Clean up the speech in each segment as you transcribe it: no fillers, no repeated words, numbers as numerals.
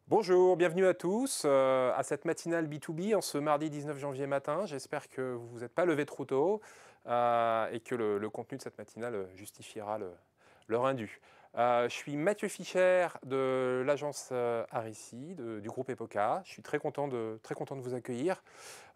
Bonjour, bienvenue à tous à cette matinale B2B en ce mardi 19 janvier matin. J'espère que vous ne vous êtes pas levé trop tôt et que le contenu de cette matinale justifiera leur indu. Je suis Mathieu Fischer de l'agence Arissi, du groupe Epoca. Je suis très content de vous accueillir.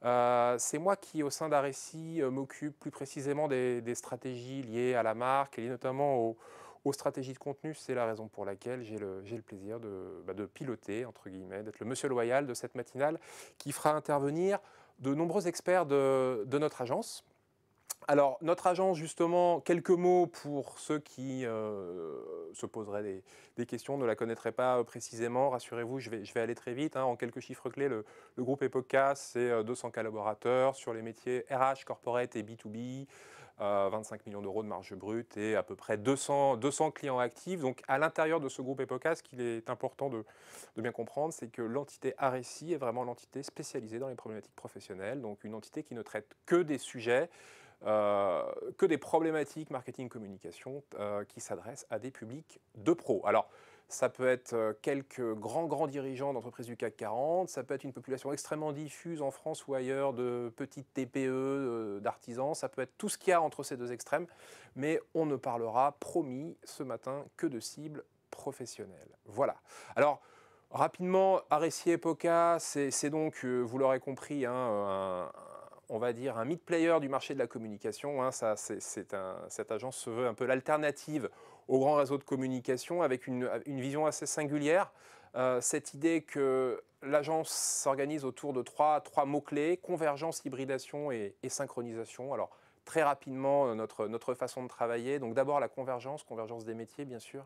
C'est moi qui, au sein d'Arissi, m'occupe plus précisément des stratégies liées à la marque et liées notamment aux stratégies de contenu. C'est la raison pour laquelle j'ai le plaisir de piloter, entre guillemets, d'être le monsieur loyal de cette matinale qui fera intervenir de nombreux experts de notre agence. Alors, notre agence, justement, quelques mots pour ceux qui se poseraient des questions, ne la connaîtraient pas précisément. Rassurez-vous, je vais aller très vite, hein. En quelques chiffres clés, le groupe Epoca, c'est 200 collaborateurs sur les métiers RH, corporate et B2B, 25 millions d'euros de marge brute et à peu près 200 clients actifs. Donc, à l'intérieur de ce groupe Epoca, ce qu'il est important de bien comprendre, c'est que l'entité RSI est vraiment l'entité spécialisée dans les problématiques professionnelles. Donc, une entité qui ne traite que des sujets que des problématiques marketing-communication qui s'adressent à des publics de pros. Alors, ça peut être quelques grands dirigeants d'entreprises du CAC 40, ça peut être une population extrêmement diffuse en France ou ailleurs de petites TPE, d'artisans, ça peut être tout ce qu'il y a entre ces deux extrêmes, mais on ne parlera, promis, ce matin, que de cibles professionnelles. Voilà. Alors, rapidement, Aressi Epoca, c'est donc, vous l'aurez compris, hein, on va dire un mid-player du marché de la communication. Hein, cette agence se veut un peu l'alternative au grand réseau de communication avec une vision assez singulière. Cette idée que l'agence s'organise autour de trois mots-clés: convergence, hybridation et synchronisation. Alors, très rapidement, notre façon de travailler. Donc d'abord la convergence des métiers, bien sûr.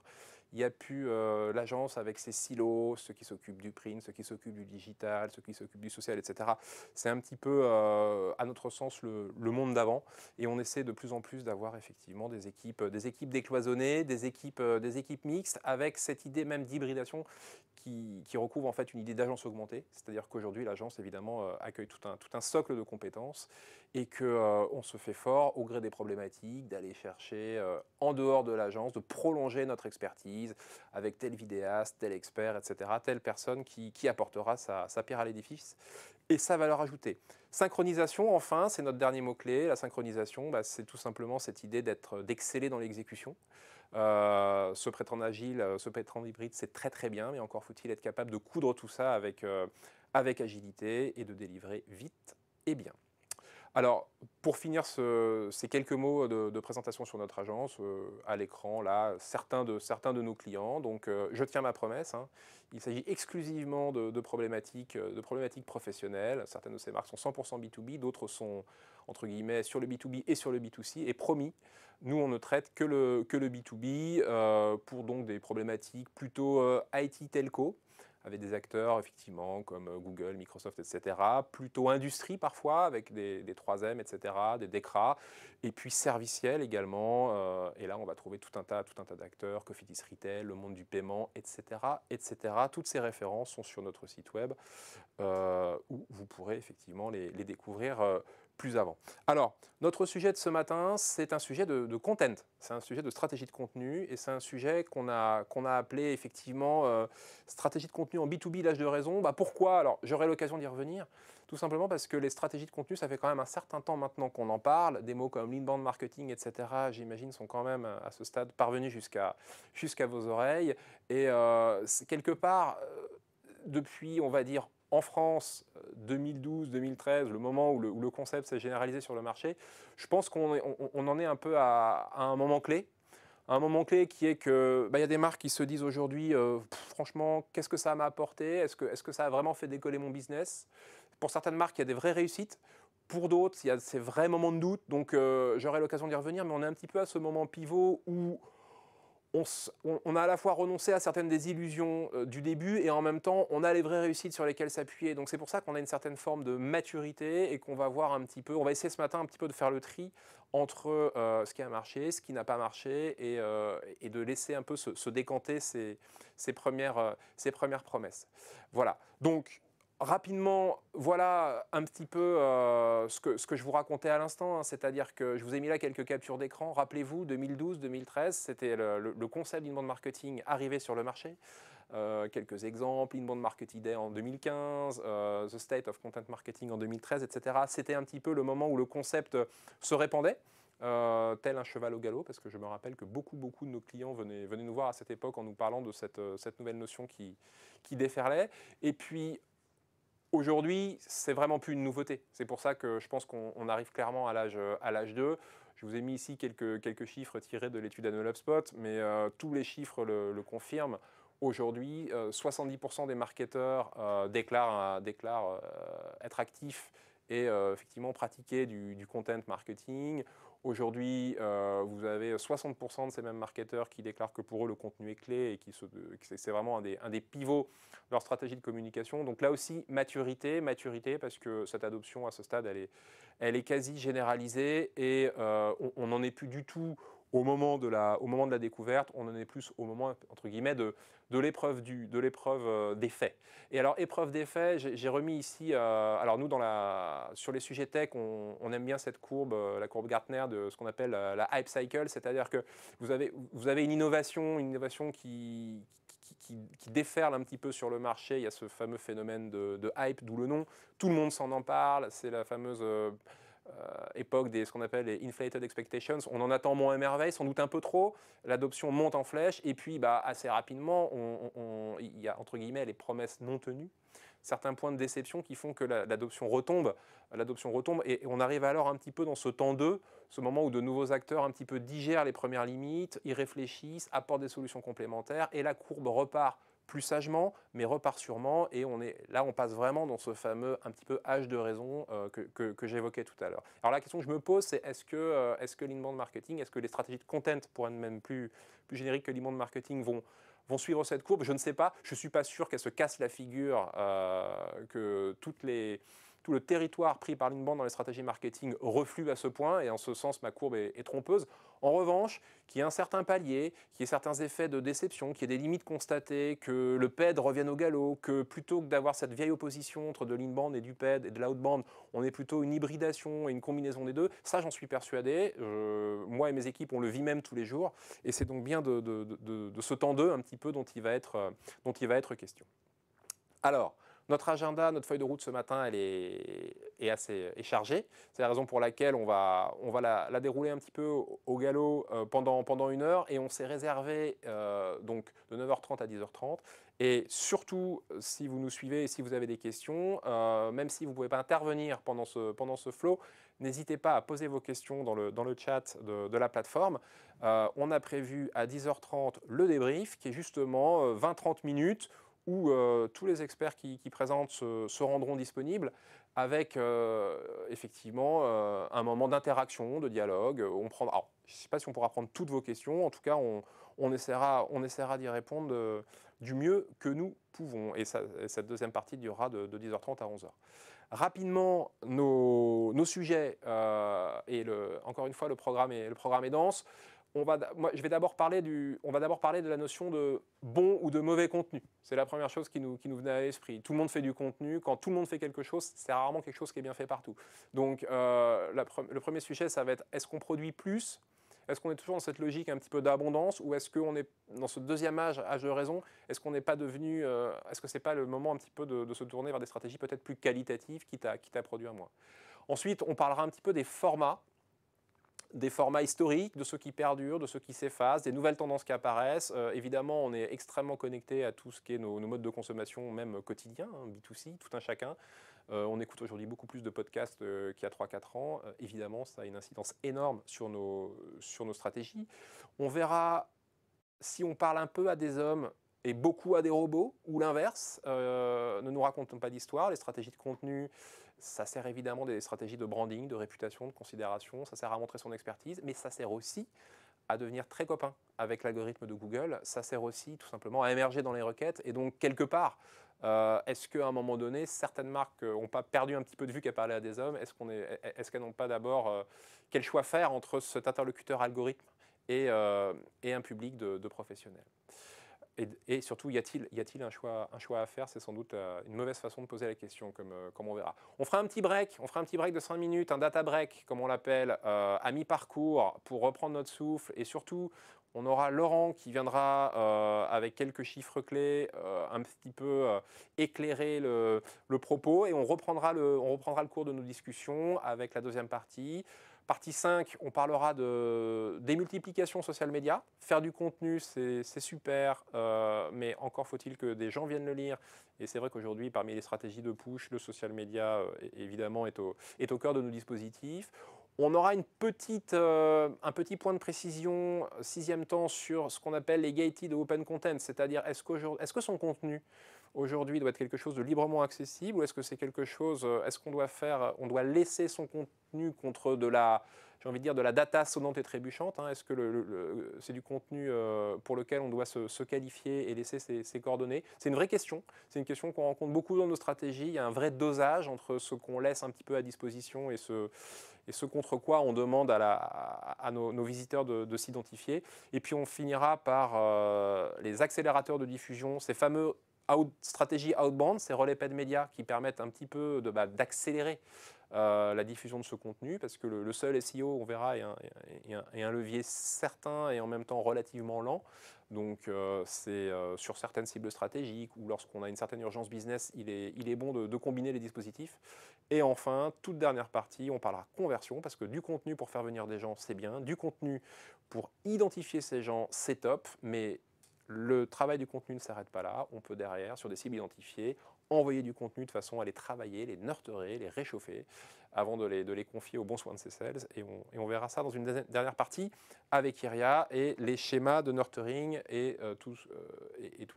Il y a pu l'agence avec ses silos, ceux qui s'occupent du print, ceux qui s'occupent du digital, ceux qui s'occupent du social, etc. C'est un petit peu, à notre sens, le monde d'avant. Et on essaie de plus en plus d'avoir effectivement des équipes décloisonnées, des équipes mixtes, avec cette idée même d'hybridation qui recouvre en fait une idée d'agence augmentée. C'est-à-dire qu'aujourd'hui, l'agence, évidemment, accueille tout un socle de compétences et qu'on se fait fort, au gré des problématiques, d'aller chercher en dehors de l'agence, de prolonger notre expertise avec tel vidéaste, tel expert, etc., telle personne qui apportera sa pierre à l'édifice et sa valeur ajoutée. Synchronisation, enfin, c'est notre dernier mot-clé. La synchronisation, c'est tout simplement cette idée d'exceller dans l'exécution. Se prétendre agile, se prétendre hybride, c'est très bien, mais encore faut-il être capable de coudre tout ça avec agilité et de délivrer vite et bien. Alors, pour finir ces quelques mots de présentation sur notre agence, à l'écran, là, certains de nos clients. Donc, je tiens ma promesse, hein. Il s'agit exclusivement de problématiques professionnelles. Certaines de ces marques sont 100% B2B, d'autres sont, entre guillemets, sur le B2B et sur le B2C. Et promis, nous, on ne traite que le B2B pour donc des problématiques plutôt IT telco, avec des acteurs, effectivement, comme Google, Microsoft, etc. Plutôt industrie, parfois, avec des 3M, etc., des DECRA. Et puis serviciel également. Et là, on va trouver tout un tas d'acteurs, Cofidis Retail, le monde du paiement, etc., etc. Toutes ces références sont sur notre site web, où vous pourrez effectivement les découvrir plus avant. Alors, notre sujet de ce matin, c'est un sujet de content, c'est un sujet de stratégie de contenu, et c'est un sujet qu'on a appelé effectivement stratégie de contenu en B2B, l'âge de raison. Pourquoi? Alors, j'aurai l'occasion d'y revenir, tout simplement parce que les stratégies de contenu, ça fait quand même un certain temps maintenant qu'on en parle. Des mots comme l'inbound marketing, etc., j'imagine, sont quand même à ce stade parvenus jusqu'à vos oreilles. Et c'est quelque part, depuis, on va dire, en France, 2012-2013, le moment où le concept s'est généralisé sur le marché, je pense qu'on en est un peu à un moment clé. Un moment clé qui est que y a des marques qui se disent aujourd'hui, franchement, qu'est-ce que ça m'a apporté? Est-ce que ça a vraiment fait décoller mon business? Pour certaines marques, il y a des vraies réussites. Pour d'autres, il y a ces vrais moments de doute. Donc, j'aurai l'occasion d'y revenir, mais on est un petit peu à ce moment pivot où on a à la fois renoncé à certaines des illusions du début et en même temps, on a les vraies réussites sur lesquelles s'appuyer. Donc c'est pour ça qu'on a une certaine forme de maturité et qu'on va voir un petit peu, on va essayer ce matin un petit peu de faire le tri entre ce qui a marché, ce qui n'a pas marché et de laisser un peu se décanter ces premières promesses. Voilà. Donc, rapidement, voilà un petit peu ce que je vous racontais à l'instant, hein, c'est-à-dire que je vous ai mis là quelques captures d'écran. Rappelez-vous, 2012-2013, c'était le concept d'inbound marketing arrivé sur le marché. Quelques exemples, Inbound Marketing Day en 2015, The State of Content Marketing en 2013, etc. C'était un petit peu le moment où le concept se répandait. Tel un cheval au galop, parce que je me rappelle que beaucoup de nos clients venaient nous voir à cette époque en nous parlant de cette nouvelle notion qui déferlait. Et puis, aujourd'hui, c'est vraiment plus une nouveauté. C'est pour ça que je pense qu'on arrive clairement à l'âge 2. Je vous ai mis ici quelques chiffres tirés de l'étude annuelle HubSpot, mais tous les chiffres le confirment. Aujourd'hui, 70% des marketeurs déclarent être actifs et effectivement pratiquer du content marketing. Aujourd'hui, vous avez 60% de ces mêmes marketeurs qui déclarent que pour eux, le contenu est clé et que c'est vraiment un des pivots de leur stratégie de communication. Donc là aussi, maturité, parce que cette adoption à ce stade, elle est quasi généralisée et on n'en est plus du tout au moment de la découverte, on en est plus au moment, entre guillemets, de l'épreuve des faits. Et alors, épreuve des faits, j'ai remis ici, alors nous, sur les sujets tech, on aime bien cette courbe, la courbe Gartner de ce qu'on appelle la hype cycle, c'est-à-dire que vous avez une innovation qui déferle un petit peu sur le marché. Il y a ce fameux phénomène de hype, d'où le nom. Tout le monde s'en en parle, c'est la fameuse époque ce qu'on appelle les inflated expectations. On en attend moins à merveille, sans doute un peu trop. L'adoption monte en flèche et puis assez rapidement, il y a entre guillemets les promesses non tenues, certains points de déception qui font que l'adoption retombe. Et on arrive alors un petit peu dans ce temps 2, ce moment où de nouveaux acteurs un petit peu digèrent les premières limites, y réfléchissent, apportent des solutions complémentaires et la courbe repart plus sagement, mais repart sûrement, et on passe vraiment dans ce fameux un petit peu âge de raison que j'évoquais tout à l'heure. Alors la question que je me pose, c'est est-ce que l'inbound marketing, est-ce que les stratégies de content, pour être même plus génériques que l'inbound marketing, vont suivre cette courbe? Je ne sais pas, je ne suis pas sûr qu'elle se casse la figure, que tout le territoire pris par l'inbound dans les stratégies marketing reflue à ce point, et en ce sens, ma courbe est trompeuse. En revanche, qu'il y ait un certain palier, qu'il y ait certains effets de déception, qu'il y ait des limites constatées, que le PED revienne au galop, que plutôt que d'avoir cette vieille opposition entre de l'inbound et du PED et de l'outbound, on ait plutôt une hybridation et une combinaison des deux. Ça, j'en suis persuadé. Moi et mes équipes, on le vit même tous les jours. Et c'est donc bien de ce temps 2 un petit peu dont il va être question. Alors, notre agenda, notre feuille de route ce matin, elle est assez chargée. C'est la raison pour laquelle on va la dérouler un petit peu au galop pendant 1 heure. Et on s'est réservé donc de 9h30 à 10h30. Et surtout, si vous nous suivez et si vous avez des questions, même si vous ne pouvez pas intervenir pendant ce flow, n'hésitez pas à poser vos questions dans le chat de la plateforme. On a prévu à 10h30 le débrief, qui est justement 20-30 minutes où tous les experts qui présentent se rendront disponibles avec effectivement un moment d'interaction, de dialogue. Alors, je ne sais pas si on pourra prendre toutes vos questions, en tout cas on essaiera d'y répondre du mieux que nous pouvons. Et cette deuxième partie durera de 10h30 à 11h. Rapidement, nos sujets, encore une fois, le programme est dense. On va d'abord parler de la notion de bon ou de mauvais contenu. C'est la première chose qui nous venait à l'esprit. Tout le monde fait du contenu. Quand tout le monde fait quelque chose, c'est rarement quelque chose qui est bien fait partout. Donc, le premier sujet, ça va être, est-ce qu'on produit plus? Est-ce qu'on est toujours dans cette logique un petit peu d'abondance, ou est-ce qu'on est dans ce deuxième âge de raison? Est-ce qu'on n'est pas devenu, est-ce que c'est pas le moment un petit peu de se tourner vers des stratégies peut-être plus qualitatives, quitte à produire moins? Ensuite, on parlera un petit peu des formats historiques, de ceux qui perdurent, de ceux qui s'effacent, des nouvelles tendances qui apparaissent. Évidemment, on est extrêmement connecté à tout ce qui est nos modes de consommation, même quotidiens, B2C, tout un chacun. On écoute aujourd'hui beaucoup plus de podcasts qu'il y a 3-4 ans. Évidemment, ça a une incidence énorme sur nos stratégies. On verra si on parle un peu à des hommes et beaucoup à des robots, ou l'inverse. Ne nous racontons pas d'histoire. Les stratégies de contenu, ça sert évidemment des stratégies de branding, de réputation, de considération. Ça sert à montrer son expertise, mais ça sert aussi à devenir très copain avec l'algorithme de Google. Ça sert aussi tout simplement à émerger dans les requêtes. Et donc, quelque part, est-ce qu'à un moment donné, certaines marques n'ont pas perdu un petit peu de vue qu'à parler à des hommes? Est-ce qu'elles n'ont pas d'abord quel choix faire entre cet interlocuteur algorithme et un public de professionnels? Et surtout, y a-t-il un choix à faire? C'est sans doute une mauvaise façon de poser la question, comme on verra. On fera un petit break de 5 minutes, un data break, comme on l'appelle, à mi-parcours, pour reprendre notre souffle. Et surtout, On aura Laurent qui viendra avec quelques chiffres clés, un petit peu éclairer le propos, et on reprendra le cours de nos discussions avec la deuxième partie. Partie 5, on parlera de démultiplication social media. Faire du contenu, c'est super, mais encore faut-il que des gens viennent le lire. Et c'est vrai qu'aujourd'hui, parmi les stratégies de push, le social media, évidemment, est au cœur de nos dispositifs. On aura un petit point de précision, sixième temps, sur ce qu'on appelle les gated open content, c'est-à-dire est-ce que son contenu aujourd'hui doit être quelque chose de librement accessible, ou est-ce que c'est quelque chose, est-ce qu'on doit on doit laisser son contenu contre j'ai envie de dire, de la data sonnante et trébuchante, hein. Est-ce que c'est du contenu pour lequel on doit se qualifier et laisser ses coordonnées? C'est une vraie question. C'est une question qu'on rencontre beaucoup dans nos stratégies. Il y a un vrai dosage entre ce qu'on laisse un petit peu à disposition et ce contre quoi on demande à nos visiteurs de s'identifier. Et puis on finira par les accélérateurs de diffusion, ces fameux stratégies outbound, ces relais paid médias qui permettent un petit peu d'accélérer la diffusion de ce contenu, parce que le seul SEO, on verra, est un levier certain et en même temps relativement lent. Donc c'est sur certaines cibles stratégiques ou lorsqu'on a une certaine urgence business, il est bon de combiner les dispositifs. Et enfin, toute dernière partie, on parlera conversion, parce que du contenu pour faire venir des gens, c'est bien. Du contenu pour identifier ces gens, c'est top. Mais le travail du contenu ne s'arrête pas là. On peut derrière, sur des cibles identifiées, envoyer du contenu de façon à les travailler, les nurturer, les réchauffer, avant de les confier aux bons soins de ses sales. Et on verra ça dans une dernière partie avec Iria et les schémas de nurturing et toutes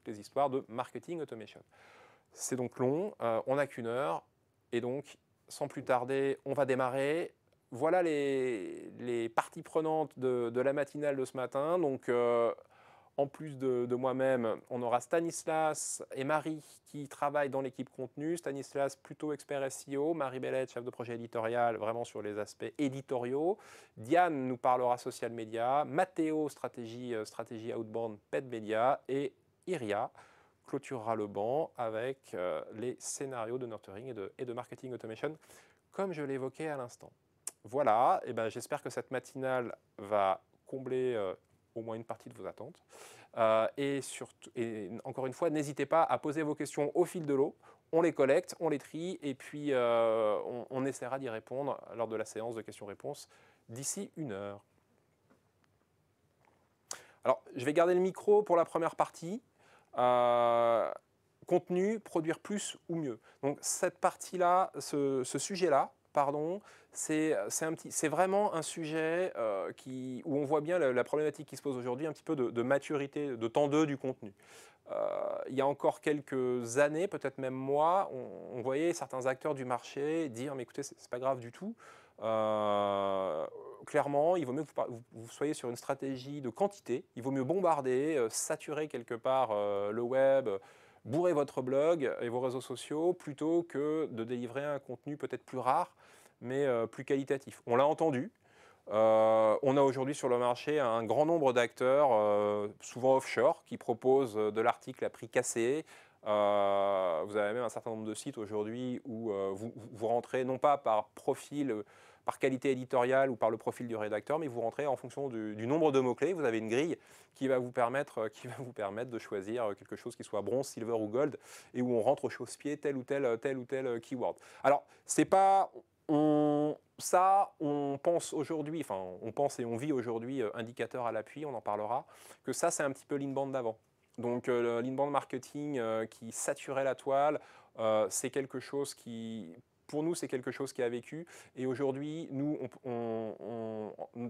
les histoires de marketing automation. C'est donc long, on n'a qu'une heure, et donc sans plus tarder, on va démarrer. Voilà les parties prenantes de la matinale de ce matin. Donc en plus de moi-même, on aura Stanislas et Marie qui travaillent dans l'équipe contenu. Stanislas, plutôt expert SEO. Marie Bellette, chef de projet éditorial, vraiment sur les aspects éditoriaux. Diane nous parlera social media. Matteo, stratégie outbound, paid media. Et Iria clôturera le banc avec les scénarios de nurturing et de marketing automation, comme je l'évoquais à l'instant. Voilà, et ben, j'espère que cette matinale va combler au moins une partie de vos attentes. Et encore une fois, n'hésitez pas à poser vos questions au fil de l'eau. On les collecte, on les trie, et puis on essaiera d'y répondre lors de la séance de questions-réponses d'ici 1 heure. Alors, je vais garder le micro pour la première partie. Contenu, produire plus ou mieux. Donc cette partie-là, ce sujet-là, pardon, c'est vraiment un sujet où on voit bien la problématique qui se pose aujourd'hui, un petit peu de maturité, de temps 2 du contenu. Il y a encore quelques années, peut-être même mois, on voyait certains acteurs du marché dire « mais écoutez, c'est pas grave du tout ». Clairement, il vaut mieux que vous soyez sur une stratégie de quantité, il vaut mieux bombarder, saturer quelque part le web, bourrer votre blog et vos réseaux sociaux, plutôt que de délivrer un contenu peut-être plus rare, mais plus qualitatif. On l'a entendu. On a aujourd'hui sur le marché un grand nombre d'acteurs, souvent offshore, qui proposent de l'article à prix cassé. Vous avez même un certain nombre de sites aujourd'hui où vous rentrez non pas par profil, par qualité éditoriale ou par le profil du rédacteur, mais vous rentrez en fonction du nombre de mots-clés. Vous avez une grille qui va vous permettre de choisir quelque chose qui soit bronze, silver ou gold, et où on rentre au chausse-pied tel ou tel keyword. Alors, c'est pas... On pense aujourd'hui, enfin on pense et on vit aujourd'hui, indicateur à l'appui, on en parlera, que ça c'est un petit peu l'inbound d'avant. Donc l'inbound marketing qui saturait la toile, c'est quelque chose qui, pour nous, c'est quelque chose qui a vécu. Et aujourd'hui, nous,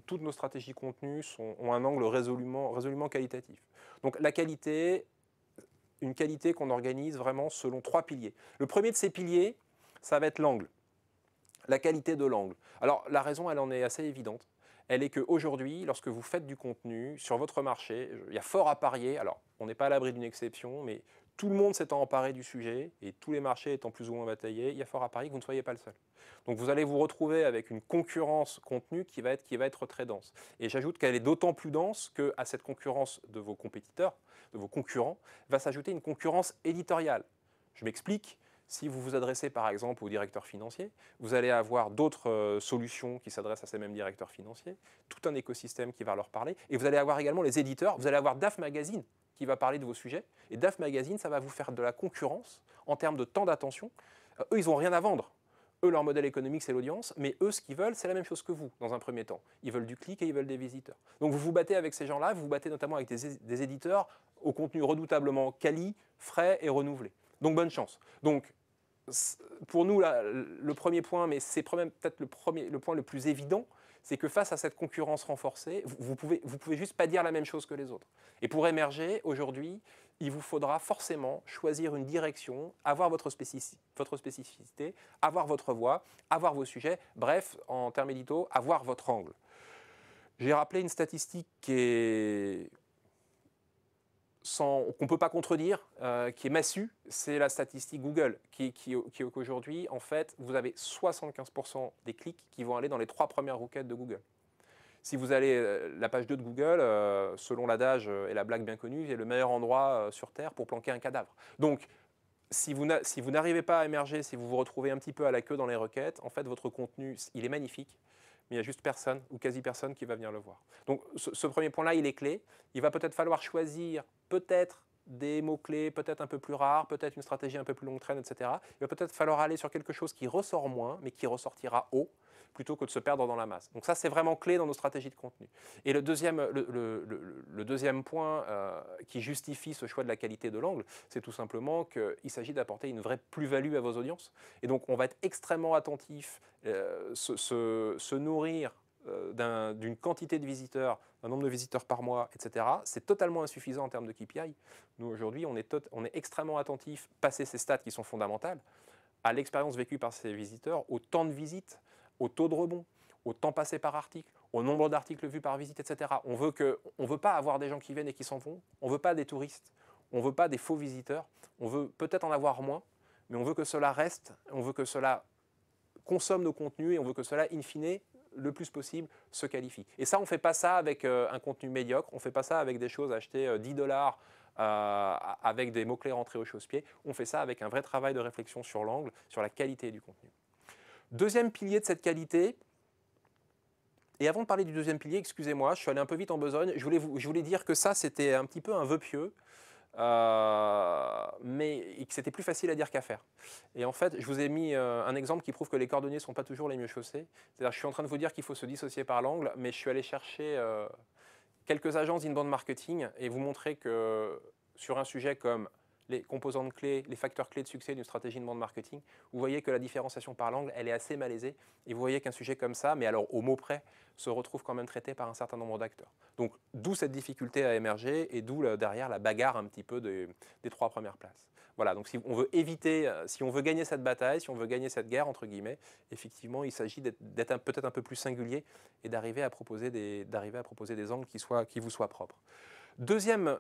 toutes nos stratégies contenues ont un angle résolument qualitatif. Donc la qualité, une qualité qu'on organise vraiment selon 3 piliers. Le premier de ces piliers, ça va être l'angle. La qualité de l'angle. Alors la raison, elle en est assez évidente. Elle est qu'aujourd'hui, lorsque vous faites du contenu sur votre marché, il y a fort à parier. Alors, on n'est pas à l'abri d'une exception, mais tout le monde s'étant emparé du sujet et tous les marchés étant plus ou moins bataillés, il y a fort à parier que vous ne soyez pas le seul. Donc vous allez vous retrouver avec une concurrence contenu qui va être très dense. Et j'ajoute qu'elle est d'autant plus dense qu'à cette concurrence de vos compétiteurs, de vos concurrents, va s'ajouter une concurrence éditoriale. Je m'explique. Si vous vous adressez par exemple au directeur financier, vous allez avoir d'autres solutions qui s'adressent à ces mêmes directeurs financiers, tout un écosystème qui va leur parler. Et vous allez avoir également les éditeurs, vous allez avoir DAF Magazine qui va parler de vos sujets. Et DAF Magazine, ça va vous faire de la concurrence en termes de temps d'attention. Eux, ils n'ont rien à vendre. Eux, leur modèle économique, c'est l'audience, mais eux, ce qu'ils veulent, c'est la même chose que vous, dans un premier temps. Ils veulent du clic et ils veulent des visiteurs. Donc vous vous battez avec ces gens-là, vous vous battez notamment avec des éditeurs au contenu redoutablement quali, frais et renouvelé. Donc bonne chance. Donc, pour nous, là, le premier point, mais c'est peut-être le point le plus évident, c'est que face à cette concurrence renforcée, vous pouvez juste pas dire la même chose que les autres. Et pour émerger, aujourd'hui, il vous faudra forcément choisir une direction, avoir votre spécificité, avoir votre voix, avoir vos sujets, bref, en termes édito, avoir votre angle. J'ai rappelé une statistique qu'on ne peut pas contredire, qui est massue, c'est la statistique Google, qui qu'aujourd'hui, en fait, vous avez 75% des clics qui vont aller dans les 3 premières requêtes de Google. Si vous allez la page 2 de Google, selon l'adage et la blague bien connue, est le meilleur endroit sur Terre pour planquer un cadavre. Donc, si vous n'arrivez pas à émerger, si vous vous retrouvez un petit peu à la queue dans les requêtes, en fait, votre contenu, il est magnifique, mais il n'y a juste personne ou quasi personne qui va venir le voir. Donc, ce premier point-là, il est clé. Il va peut-être falloir choisir peut-être des mots-clés, peut-être un peu plus rares, peut-être une stratégie un peu plus longue traîne, etc. Il va peut-être falloir aller sur quelque chose qui ressort moins, mais qui ressortira haut, plutôt que de se perdre dans la masse. Donc ça, c'est vraiment clé dans nos stratégies de contenu. Et le deuxième point qui justifie ce choix de la qualité de l'angle, c'est tout simplement qu'il s'agit d'apporter une vraie plus-value à vos audiences. Et donc, on va être extrêmement attentif, se nourrir d'une quantité de visiteurs, un nombre de visiteurs par mois, etc. C'est totalement insuffisant en termes de KPI. Nous, aujourd'hui, on est extrêmement attentif, passer ces stats qui sont fondamentales, à l'expérience vécue par ces visiteurs, au temps de visite, au taux de rebond, au temps passé par article, au nombre d'articles vus par visite, etc. On veut pas avoir des gens qui viennent et qui s'en vont, on ne veut pas des touristes, on ne veut pas des faux visiteurs, on veut peut-être en avoir moins, mais on veut que cela reste, on veut que cela consomme nos contenus et on veut que cela, in fine, le plus possible, se qualifie. Et ça, on ne fait pas ça avec un contenu médiocre, on ne fait pas ça avec des choses achetées 10 $, avec des mots-clés rentrés au chausse-pied. On fait ça avec un vrai travail de réflexion sur l'angle, sur la qualité du contenu. Deuxième pilier de cette qualité, et avant de parler du deuxième pilier, excusez-moi, je suis allé un peu vite en besogne, je voulais dire que ça, c'était un petit peu un vœu pieux, mais que c'était plus facile à dire qu'à faire. Et en fait, je vous ai mis un exemple qui prouve que les cordonniers ne sont pas toujours les mieux chaussés. C'est-à-dire, je suis en train de vous dire qu'il faut se dissocier par l'angle, mais je suis allé chercher quelques agences d'inbound marketing et vous montrer que sur un sujet comme les composantes clés, les facteurs clés de succès d'une stratégie d'inbound marketing, vous voyez que la différenciation par l'angle, elle est assez malaisée. Et vous voyez qu'un sujet comme ça, mais alors au mot près, se retrouve quand même traité par un certain nombre d'acteurs. Donc, d'où cette difficulté à émerger et d'où derrière la bagarre un petit peu des 3 premières places. Voilà, donc si on veut éviter, si on veut gagner cette bataille, si on veut gagner cette guerre, entre guillemets, effectivement, il s'agit d'être peut-être un peu plus singulier et d'arriver à proposer des angles qui vous soient propres. Deuxième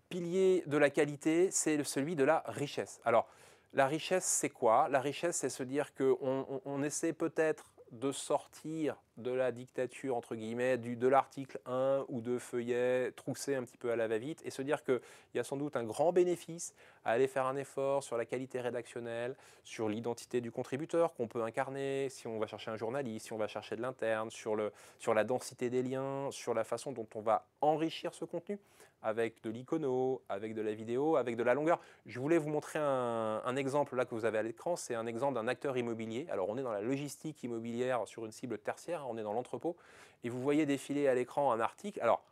pilier de la qualité, c'est celui de la richesse. Alors, la richesse, c'est quoi? La richesse, c'est se dire qu'on essaie peut-être de sortir de la dictature, entre guillemets, de l'article 1 ou 2 feuillets troussés un petit peu à la va-vite et se dire qu'il y a sans doute un grand bénéfice à aller faire un effort sur la qualité rédactionnelle, sur l'identité du contributeur qu'on peut incarner, si on va chercher un journaliste, si on va chercher de l'interne, sur la densité des liens, sur la façon dont on va enrichir ce contenu avec de l'icono, avec de la vidéo, avec de la longueur. Je voulais vous montrer un exemple là que vous avez à l'écran, c'est un exemple d'un acteur immobilier. Alors on est dans la logistique immobilière sur une cible tertiaire, on est dans l'entrepôt, et vous voyez défiler à l'écran un article. Alors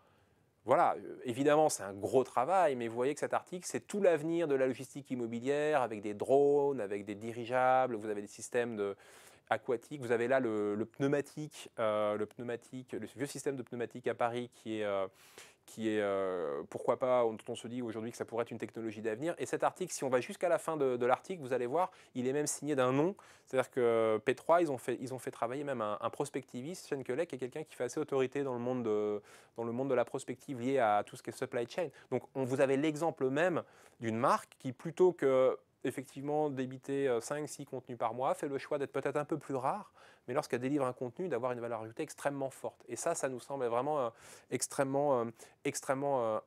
voilà, évidemment c'est un gros travail, mais vous voyez que cet article, c'est tout l'avenir de la logistique immobilière, avec des drones, avec des dirigeables, vous avez des systèmes aquatiques, vous avez là le pneumatique, le vieux système de pneumatique à Paris qui est pourquoi pas, dont on se dit aujourd'hui que ça pourrait être une technologie d'avenir. Et cet article, si on va jusqu'à la fin de l'article, vous allez voir, il est même signé d'un nom. C'est-à-dire que P3, ils ont fait travailler même un prospectiviste, Shane Kelley, qui est quelqu'un qui fait assez autorité dans le monde de la prospective liée à tout ce qui est supply chain. Donc vous avez l'exemple même d'une marque qui, plutôt que effectivement débiter 5-6 contenus par mois, fait le choix d'être peut-être un peu plus rare, mais lorsqu'elle délivre un contenu, d'avoir une valeur ajoutée extrêmement forte. Et ça nous semble vraiment extrêmement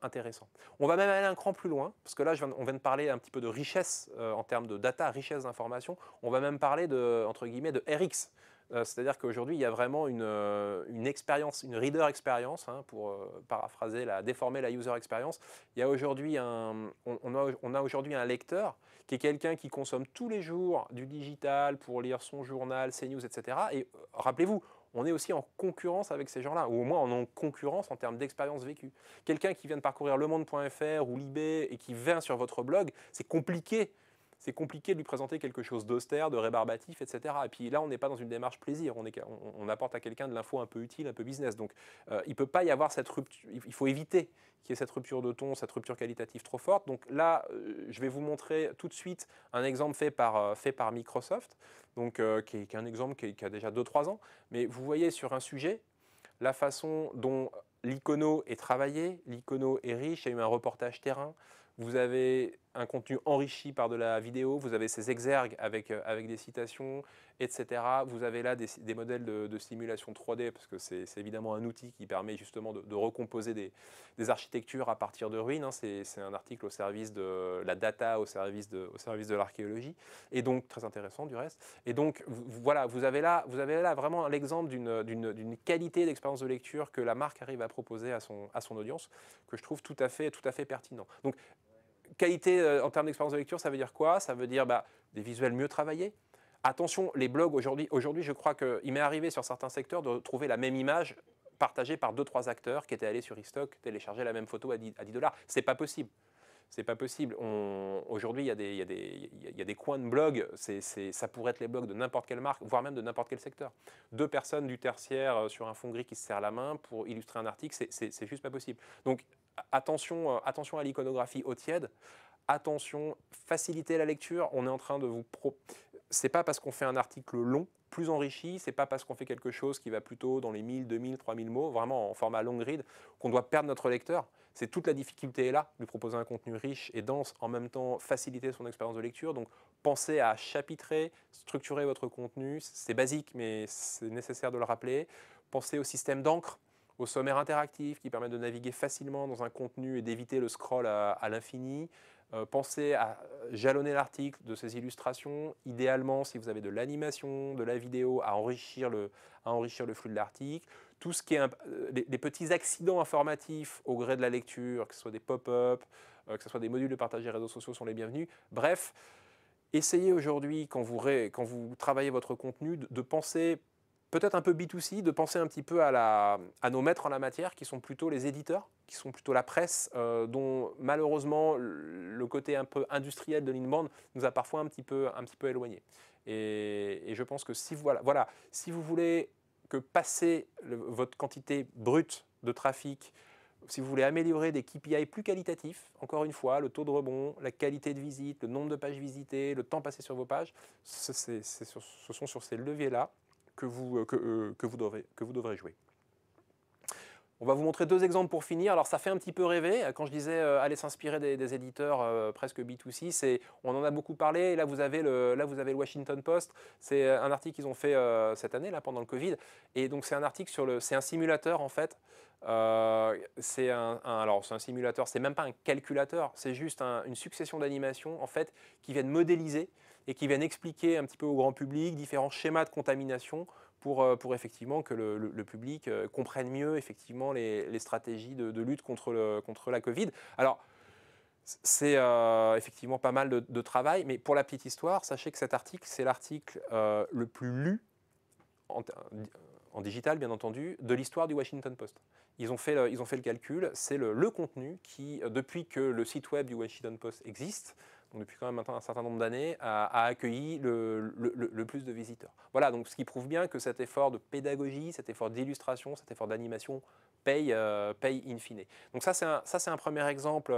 intéressant. On va même aller un cran plus loin, parce que là, on vient de parler un petit peu de richesse en termes de data, richesse d'information. On va même parler de, entre guillemets, de RX. C'est-à-dire qu'aujourd'hui, il y a vraiment une expérience, une reader experience, hein, pour paraphraser, déformer la user experience. Il y a aujourd'hui on a aujourd'hui un lecteur qui est quelqu'un qui consomme tous les jours du digital pour lire son journal, CNews, etc. Et rappelez-vous, on est aussi en concurrence avec ces gens-là, ou au moins en concurrence en termes d'expérience vécue. Quelqu'un qui vient de parcourir lemonde.fr ou Libé et qui vient sur votre blog, c'est compliqué de lui présenter quelque chose d'austère, de rébarbatif, etc. Et puis là, on n'est pas dans une démarche plaisir, on apporte à quelqu'un de l'info un peu utile, un peu business. Donc il ne peut pas y avoir cette rupture, il faut éviter qu'il y ait cette rupture de ton, cette rupture qualitative trop forte. Donc là, je vais vous montrer tout de suite un exemple fait par Microsoft, donc, qui est un exemple qui a déjà 2-3 ans. Mais vous voyez sur un sujet, la façon dont l'icono est travaillé, l'icono est riche, il y a eu un reportage terrain, vous avez un contenu enrichi par de la vidéo, vous avez ces exergues avec des citations, etc. Vous avez là des modèles de simulation 3D, parce que c'est évidemment un outil qui permet justement de recomposer des architectures à partir de ruines. Hein. C'est un article au service de la data, au service de l'archéologie, et donc très intéressant du reste. Et donc voilà, vous avez là vraiment l'exemple d'une qualité d'expérience de lecture que la marque arrive à proposer à son audience, que je trouve tout à fait pertinent. Donc, qualité en termes d'expérience de lecture, ça veut dire quoi? Ça veut dire des visuels mieux travaillés. Attention, les blogs aujourd'hui, je crois qu'il m'est arrivé sur certains secteurs de trouver la même image partagée par 2-3 acteurs qui étaient allés sur eStock télécharger la même photo à 10 $. C'est pas possible. C'est pas possible. Aujourd'hui, il y a des coins de blogs, ça pourrait être les blogs de n'importe quelle marque, voire même de n'importe quel secteur. 2 personnes du tertiaire sur un fond gris qui se serrent la main pour illustrer un article, c'est juste pas possible. Donc attention à l'iconographie au tiède. Attention, faciliter la lecture. On est en train de c'est pas parce qu'on fait un article long, plus enrichi, c'est pas parce qu'on fait quelque chose qui va plutôt dans les 1000, 2000, 3000 mots, vraiment en format long read, qu'on doit perdre notre lecteur. C'est toute la difficulté est là, lui proposer un contenu riche et dense, en même temps faciliter son expérience de lecture. Donc pensez à chapitrer, structurer votre contenu. C'est basique, mais c'est nécessaire de le rappeler. Pensez au système d'encre, au sommaire interactif qui permet de naviguer facilement dans un contenu et d'éviter le scroll à l'infini. Pensez à jalonner l'article de ces illustrations. Idéalement, si vous avez de l'animation, de la vidéo, à enrichir le flux de l'article. Tout ce qui est les petits accidents informatifs au gré de la lecture, que ce soit des pop-up, que ce soit des modules de partage des réseaux sociaux, sont les bienvenus. Bref, essayez aujourd'hui, quand vous travaillez votre contenu, de penser peut-être un peu B2C, de penser un petit peu à nos maîtres en la matière, qui sont plutôt les éditeurs, qui sont plutôt la presse, dont malheureusement le côté un peu industriel de l'inbound nous a parfois un petit peu éloignés. Et je pense que si vous voulez que passer votre quantité brute de trafic, si vous voulez améliorer des KPI plus qualitatifs, encore une fois, le taux de rebond, la qualité de visite, le nombre de pages visitées, le temps passé sur vos pages, ce sont sur ces leviers-là que vous devrez jouer. On va vous montrer 2 exemples pour finir. Alors ça fait un petit peu rêver. Quand je disais aller s'inspirer des éditeurs presque B2C, on en a beaucoup parlé. Et là vous avez le Washington Post. C'est un article qu'ils ont fait cette année là, pendant le Covid. Et donc c'est un article c'est un simulateur en fait. C'est un simulateur, c'est même pas un calculateur, c'est juste une succession d'animations en fait qui viennent modéliser et qui viennent expliquer un petit peu au grand public différents schémas de contamination pour effectivement que le public comprenne mieux effectivement les stratégies de lutte contre la Covid. Alors, c'est effectivement pas mal de travail, mais pour la petite histoire, sachez que cet article, c'est l'article le plus lu en digital, bien entendu, de l'histoire du Washington Post. Ils ont fait le calcul, c'est le contenu qui, depuis que le site web du Washington Post existe, donc depuis quand même maintenant un certain nombre d'années, a accueilli le plus de visiteurs. Voilà, donc ce qui prouve bien que cet effort de pédagogie, cet effort d'illustration, cet effort d'animation paye in fine. Donc ça, c'est un premier exemple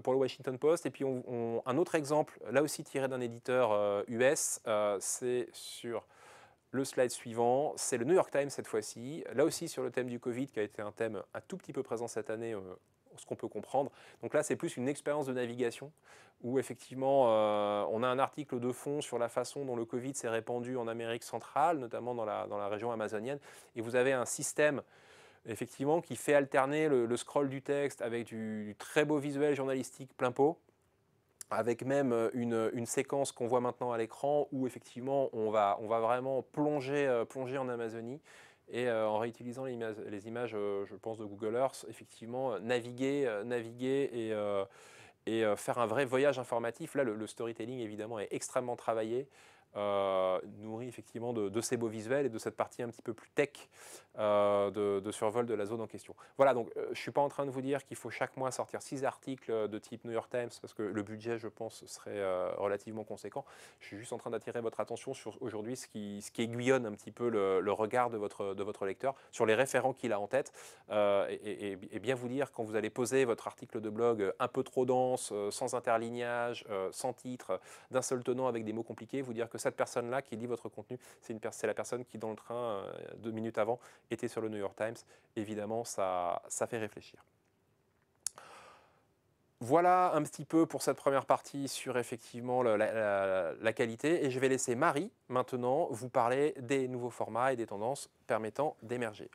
pour le Washington Post. Et puis un autre exemple, là aussi tiré d'un éditeur US, c'est sur le slide suivant, c'est le New York Times cette fois-ci, là aussi sur le thème du Covid, qui a été un thème un tout petit peu présent cette année, ce qu'on peut comprendre. Donc là, c'est plus une expérience de navigation où effectivement, on a un article de fond sur la façon dont le Covid s'est répandu en Amérique centrale, notamment dans la région amazonienne, et vous avez un système effectivement qui fait alterner le scroll du texte avec du très beau visuel journalistique plein pot, avec même une séquence qu'on voit maintenant à l'écran où effectivement on va vraiment plonger en Amazonie et en réutilisant les images, je pense, de Google Earth, effectivement naviguer et faire un vrai voyage informatif. Là, le storytelling, évidemment, est extrêmement travaillé, nourri effectivement de ces beaux visuels et de cette partie un petit peu plus tech de survol de la zone en question. Voilà, donc je ne suis pas en train de vous dire qu'il faut chaque mois sortir 6 articles de type New York Times, parce que le budget, je pense, serait relativement conséquent. Je suis juste en train d'attirer votre attention sur aujourd'hui ce qui aiguillonne un petit peu le regard de votre lecteur, sur les référents qu'il a en tête, et bien vous dire, quand vous allez poser votre article de blog un peu trop dense, sans interlignage, sans titre, d'un seul tenant avec des mots compliqués, vous dire que cette personne-là qui lit votre contenu, c'est la personne qui, dans le train, 2 minutes avant, était sur le New York Times. Évidemment, ça fait réfléchir. Voilà un petit peu pour cette première partie sur effectivement la qualité. Et je vais laisser Marie, maintenant, vous parler des nouveaux formats et des tendances permettant d'émerger.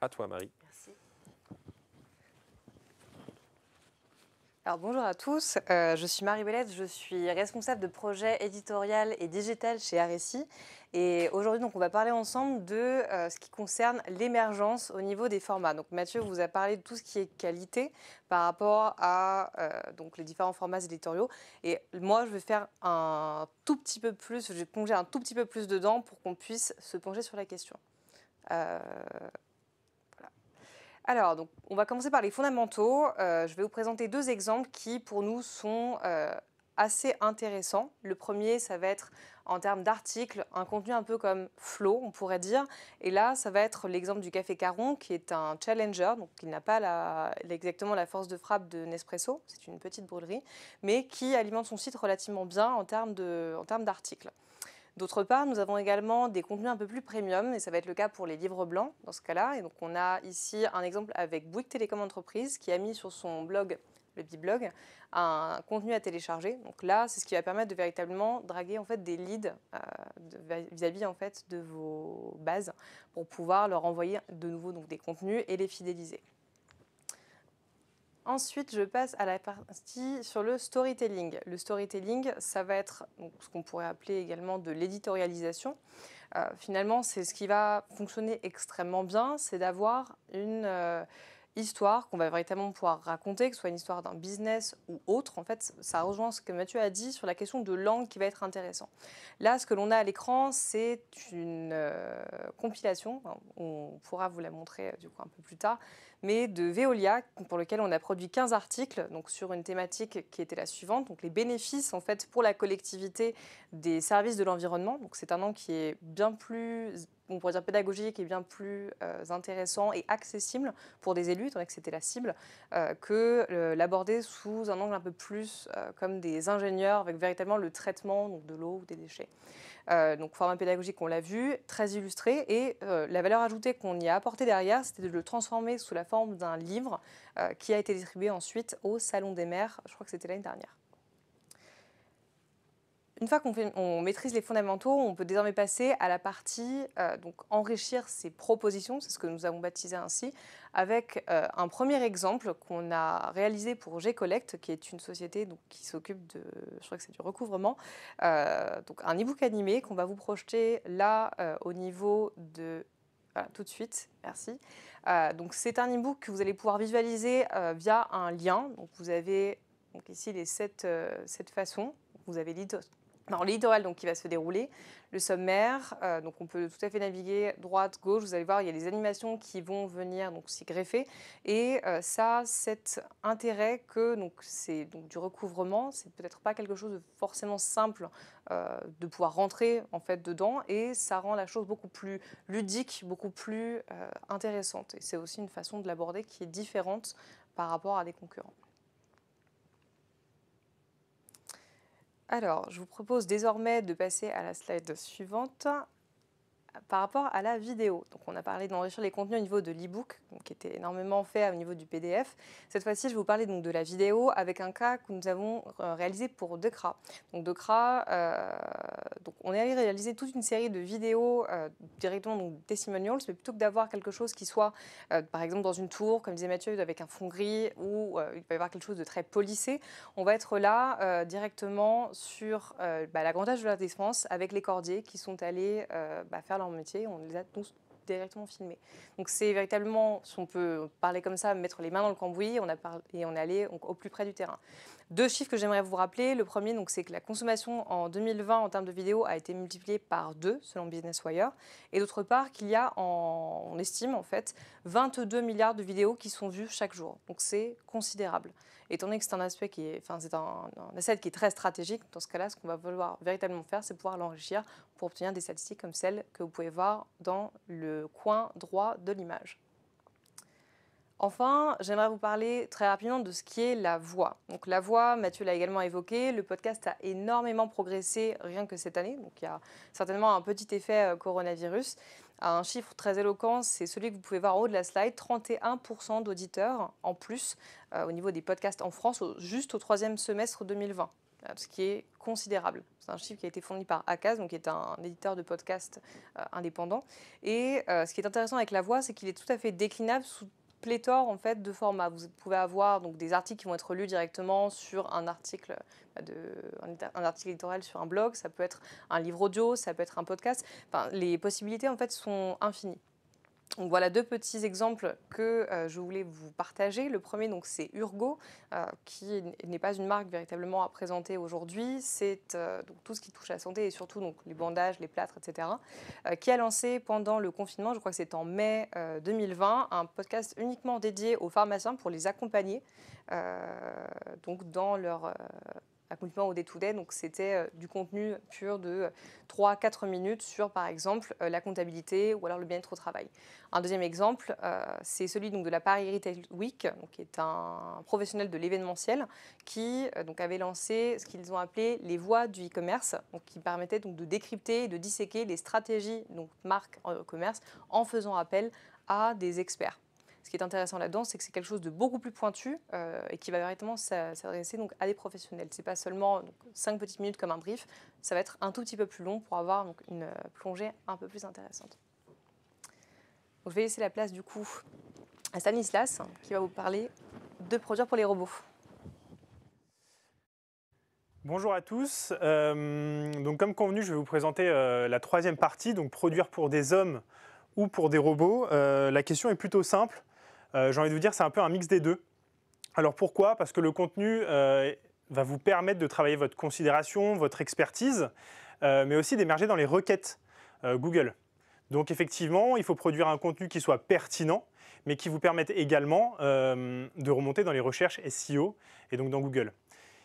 À toi, Marie. Merci. Alors bonjour à tous, je suis Marie Bellette, je suis responsable de projet éditorial et digital chez RSI. Et aujourd'hui, donc, on va parler ensemble de ce qui concerne l'émergence au niveau des formats. Donc Mathieu vous a parlé de tout ce qui est qualité par rapport à donc les différents formats éditoriaux. Et moi, je vais faire un tout petit peu plus, je vais plonger un tout petit peu plus dedans pour qu'on puisse se pencher sur la question. Alors, donc, on va commencer par les fondamentaux. Je vais vous présenter 2 exemples qui, pour nous, sont assez intéressants. Le premier, ça va être en termes d'articles, un contenu un peu comme flow, on pourrait dire. Et là, ça va être l'exemple du Café Caron, qui est un challenger, donc qui n'a pas exactement la force de frappe de Nespresso, c'est une petite brûlerie, mais qui alimente son site relativement bien en termes d'articles. D'autre part, nous avons également des contenus un peu plus premium, et ça va être le cas pour les livres blancs dans ce cas-là. Et donc, on a ici un exemple avec Bouygues Télécom Entreprise qui a mis sur son blog, le Biblog, un contenu à télécharger. Donc là, c'est ce qui va permettre de véritablement draguer en fait des leads vis-à-vis en fait de vos bases pour pouvoir leur envoyer de nouveau donc des contenus et les fidéliser. Ensuite, je passe à la partie sur le storytelling. Le storytelling, ça va être donc, ce qu'on pourrait appeler également de l'éditorialisation. Finalement, c'est ce qui va fonctionner extrêmement bien, c'est d'avoir une histoire qu'on va véritablement pouvoir raconter, que ce soit une histoire d'un business ou autre. En fait, ça rejoint ce que Mathieu a dit sur la question de langue qui va être intéressant. Là, ce que l'on a à l'écran, c'est une compilation, on pourra vous la montrer du coup un peu plus tard, mais de Veolia, pour lequel on a produit 15 articles donc sur une thématique qui était la suivante, donc les bénéfices en fait pour la collectivité des services de l'environnement. Donc c'est un angle qui est bien plus, on pourrait dire pédagogique, et bien plus intéressant et accessible pour des élus, étant donné que c'était la cible, que l'aborder sous un angle un peu plus comme des ingénieurs avec véritablement le traitement donc, de l'eau ou des déchets. Donc format pédagogique, on l'a vu, très illustré, et la valeur ajoutée qu'on y a apportée derrière, c'était de le transformer sous la forme d'un livre qui a été distribué ensuite au Salon des maires, je crois que c'était l'année dernière. Une fois qu'on maîtrise les fondamentaux, on peut désormais passer à la partie donc enrichir ses propositions, c'est ce que nous avons baptisé ainsi, avec un premier exemple qu'on a réalisé pour G-Collect, qui est une société donc, qui s'occupe de, je crois que c'est du recouvrement, donc un e-book animé qu'on va vous projeter là au niveau de... Voilà, tout de suite, merci. Donc c'est un e-book que vous allez pouvoir visualiser via un lien. Donc vous avez donc ici les 7 façons. Vous avez l'éditorial donc, qui va se dérouler, le sommaire, donc on peut tout à fait naviguer droite, gauche, vous allez voir, il y a des animations qui vont venir s'y greffer, et ça, cet intérêt que c'est donc, du recouvrement, c'est peut-être pas quelque chose de forcément simple de pouvoir rentrer en fait dedans, et ça rend la chose beaucoup plus ludique, beaucoup plus intéressante, et c'est aussi une façon de l'aborder qui est différente par rapport à des concurrents. Alors, je vous propose désormais de passer à la slide suivante. par rapport à la vidéo. Donc, on a parlé d'enrichir les contenus au niveau de l'e-book, qui était énormément fait au niveau du PDF. Cette fois-ci, je vais vous parler donc de la vidéo avec un cas que nous avons réalisé pour Decra. Donc, Decra, donc on est allé réaliser toute une série de vidéos directement donc testimonials, mais plutôt que d'avoir quelque chose qui soit, par exemple, dans une tour, comme disait Mathieu, avec un fond gris, ou il peut y avoir quelque chose de très polissé. On va être là directement sur la Grande-Arche de la Défense avec les cordiers qui sont allés faire leur métier. On les a tous directement filmés. Donc c'est véritablement, si on peut parler comme ça, mettre les mains dans le cambouis, et on est allé au plus près du terrain. 2 chiffres que j'aimerais vous rappeler. Le premier, c'est que la consommation en 2020 en termes de vidéos a été multipliée par 2 selon Business Wire. Et d'autre part, qu'il y a, on estime en fait, 22 milliards de vidéos qui sont vues chaque jour. Donc c'est considérable. Étant donné que c'est un aspect qui est, c'est un asset qui est très stratégique, dans ce cas-là, ce qu'on va vouloir véritablement faire, c'est pouvoir l'enrichir pour obtenir des statistiques comme celles que vous pouvez voir dans le coin droit de l'image. Enfin, j'aimerais vous parler très rapidement de ce qui est la voix. Donc la voix, Mathieu l'a également évoqué, le podcast a énormément progressé rien que cette année. Donc il y a certainement un petit effet coronavirus. Un chiffre très éloquent, c'est celui que vous pouvez voir en haut de la slide, 31% d'auditeurs en plus au niveau des podcasts en France, juste au 3e semestre 2020. Ce qui est considérable. C'est un chiffre qui a été fourni par Acast, donc qui est un éditeur de podcasts indépendant. Et ce qui est intéressant avec la voix, c'est qu'il est tout à fait déclinable sous pléthore en fait de formats. Vous pouvez avoir donc des articles qui vont être lus directement sur un article un article éditorial sur un blog, ça peut être un livre audio, ça peut être un podcast. Enfin, les possibilités en fait sont infinies. Donc voilà 2 petits exemples que je voulais vous partager. Le premier, c'est Urgo, qui n'est pas une marque véritablement à présenter aujourd'hui. C'est donc tout ce qui touche à la santé et surtout donc, les bandages, les plâtres, etc., qui a lancé pendant le confinement, je crois que c'est en mai 2020, un podcast uniquement dédié aux pharmaciens pour les accompagner donc dans leur accompagnement au day-to-day. Donc c'était du contenu pur de 3-4 minutes sur, par exemple, la comptabilité ou alors le bien-être au travail. Un deuxième exemple, c'est celui donc, de la Paris Retail Week, donc, qui est un professionnel de l'événementiel qui donc, avait lancé ce qu'ils ont appelé les voies du e-commerce, donc, qui permettait donc, de décrypter et de disséquer les stratégies donc, marques en e-commerce en faisant appel à des experts. Ce qui est intéressant là-dedans, c'est que c'est quelque chose de beaucoup plus pointu et qui va véritablement s'adresser donc, à des professionnels. Ce n'est pas seulement 5 petites minutes comme un brief, ça va être un tout petit peu plus long pour avoir donc, une plongée un peu plus intéressante. Donc, je vais laisser la place du coup à Stanislas qui va vous parler de produire pour les robots. Bonjour à tous. Donc, comme convenu, je vais vous présenter la 3e partie, donc produire pour des hommes ou pour des robots. La question est plutôt simple. J'ai envie de vous dire, c'est un peu un mix des deux. Alors pourquoi ? Parce que le contenu va vous permettre de travailler votre considération, votre expertise, mais aussi d'émerger dans les requêtes Google. Donc effectivement, il faut produire un contenu qui soit pertinent, mais qui vous permette également de remonter dans les recherches SEO et donc dans Google.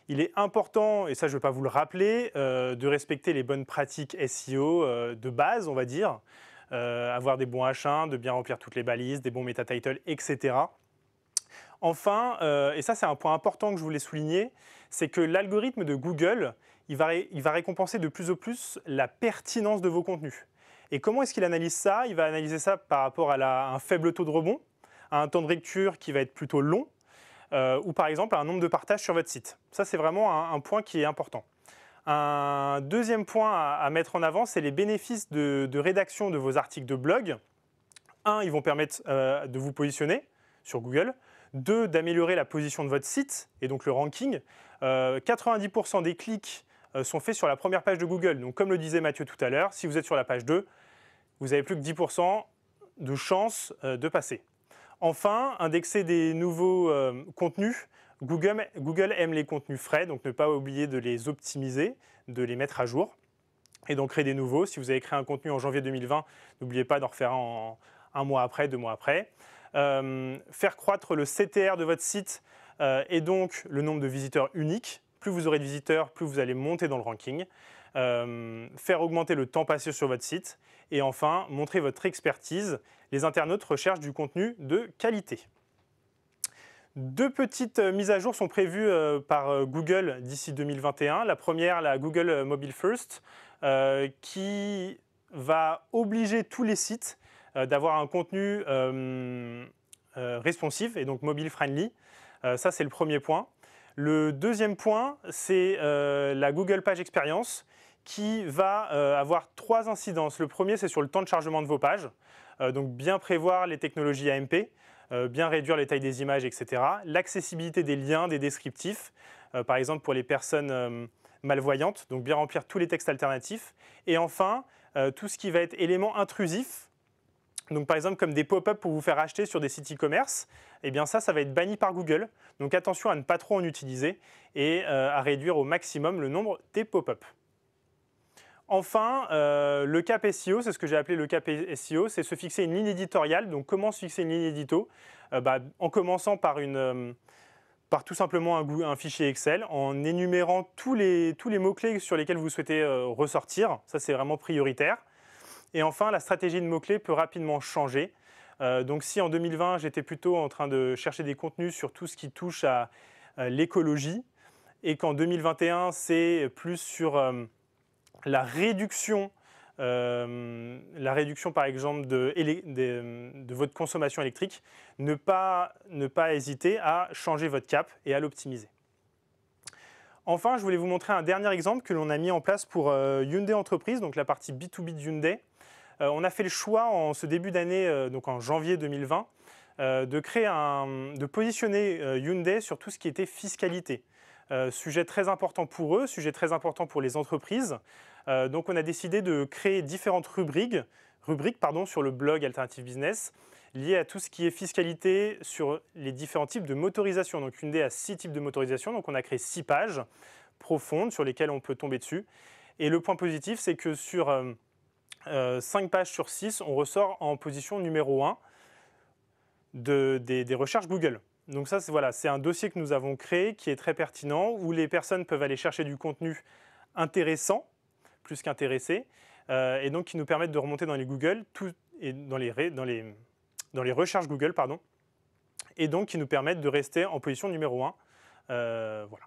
Il est important, et ça je ne vais pas vous le rappeler, de respecter les bonnes pratiques SEO de base, on va dire, avoir des bons H1, de bien remplir toutes les balises, des bons meta-titles, etc. Enfin, et ça c'est un point important que je voulais souligner, c'est que l'algorithme de Google, il va récompenser de plus en plus la pertinence de vos contenus. Et comment est-ce qu'il analyse ça ? Il va analyser ça par rapport à un faible taux de rebond, à un temps de lecture qui va être plutôt long, ou par exemple à un nombre de partages sur votre site. Ça c'est vraiment un point qui est important. Un deuxième point à mettre en avant, c'est les bénéfices de rédaction de vos articles de blog. 1, ils vont permettre de vous positionner sur Google. 2, d'améliorer la position de votre site et donc le ranking. 90% des clics sont faits sur la première page de Google. Donc comme le disait Mathieu tout à l'heure, si vous êtes sur la page 2, vous n'avez plus que 10% de chances de passer. Enfin, indexer des nouveaux contenus. Google aime les contenus frais, donc ne pas oublier de les optimiser, de les mettre à jour et d'en créer des nouveaux. Si vous avez créé un contenu en janvier 2020, n'oubliez pas d'en refaire un 1 mois après, 2 mois après. Faire croître le CTR de votre site et donc le nombre de visiteurs uniques. Plus vous aurez de visiteurs, plus vous allez monter dans le ranking. Faire augmenter le temps passé sur votre site. Et enfin, montrer votre expertise. Les internautes recherchent du contenu de qualité. 2 petites mises à jour sont prévues par Google d'ici 2021. La première, la Google Mobile First, qui va obliger tous les sites d'avoir un contenu responsive et donc mobile friendly. Ça, c'est le premier point. Le deuxième point, c'est la Google Page Experience qui va avoir 3 incidences. Le premier, c'est sur le temps de chargement de vos pages. Donc bien prévoir les technologies AMP, bien réduire les tailles des images, etc. L'accessibilité des liens, des descriptifs, par exemple pour les personnes malvoyantes, donc bien remplir tous les textes alternatifs. Et enfin, tout ce qui va être élément intrusif, donc par exemple comme des pop-up pour vous faire acheter sur des sites e-commerce, eh bien ça va être banni par Google. Donc attention à ne pas trop en utiliser et à réduire au maximum le nombre des pop-up. Enfin, le cap SEO, c'est ce que j'ai appelé le cap SEO, c'est se fixer une ligne éditoriale. Donc comment se fixer une ligne édito en commençant par tout simplement un fichier Excel, en énumérant tous les mots-clés sur lesquels vous souhaitez ressortir. Ça, c'est vraiment prioritaire. Et enfin, la stratégie de mots-clés peut rapidement changer. Donc si en 2020, j'étais plutôt en train de chercher des contenus sur tout ce qui touche à l'écologie, et qu'en 2021, c'est plus sur la réduction par exemple de votre consommation électrique, ne pas hésiter à changer votre cap et à l'optimiser. Enfin, je voulais vous montrer un dernier exemple que l'on a mis en place pour Hyundai Entreprise, donc la partie B2B de Hyundai. On a fait le choix en ce début d'année, donc en janvier 2020, de positionner Hyundai sur tout ce qui était fiscalité. Sujet très important pour eux, sujet très important pour les entreprises. Donc on a décidé de créer différentes rubriques sur le blog Alternative Business liées à tout ce qui est fiscalité sur les différents types de motorisation. Donc Hyundai a 6 types de motorisation, donc on a créé 6 pages profondes sur lesquelles on peut tomber dessus. Et le point positif, c'est que sur 5 pages sur 6, on ressort en position numéro 1 des recherches Google. Donc ça, c'est un dossier que nous avons créé qui est très pertinent, où les personnes peuvent aller chercher du contenu intéressant, plus qu'intéressé, et donc qui nous permettent de remonter dans les Google, dans les recherches Google, pardon, et donc qui nous permettent de rester en position numéro 1. Voilà.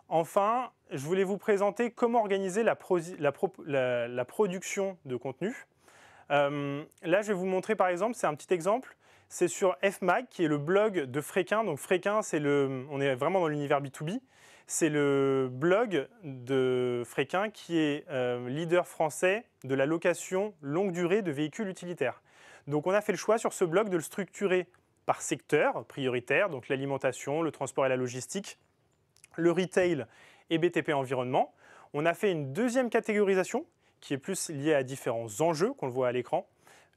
Enfin, je voulais vous présenter comment organiser la production de contenu. Là, je vais vous montrer par exemple, c'est un petit exemple, c'est sur FMag, qui est le blog de Fréquin. Donc Fréquin, on est vraiment dans l'univers B2B. C'est le blog de Fréquin qui est leader français de la location longue durée de véhicules utilitaires. Donc on a fait le choix sur ce blog de le structurer par secteur prioritaire, donc l'alimentation, le transport et la logistique, le retail et BTP environnement. On a fait une deuxième catégorisation qui est plus liée à différents enjeux qu'on le voit à l'écran.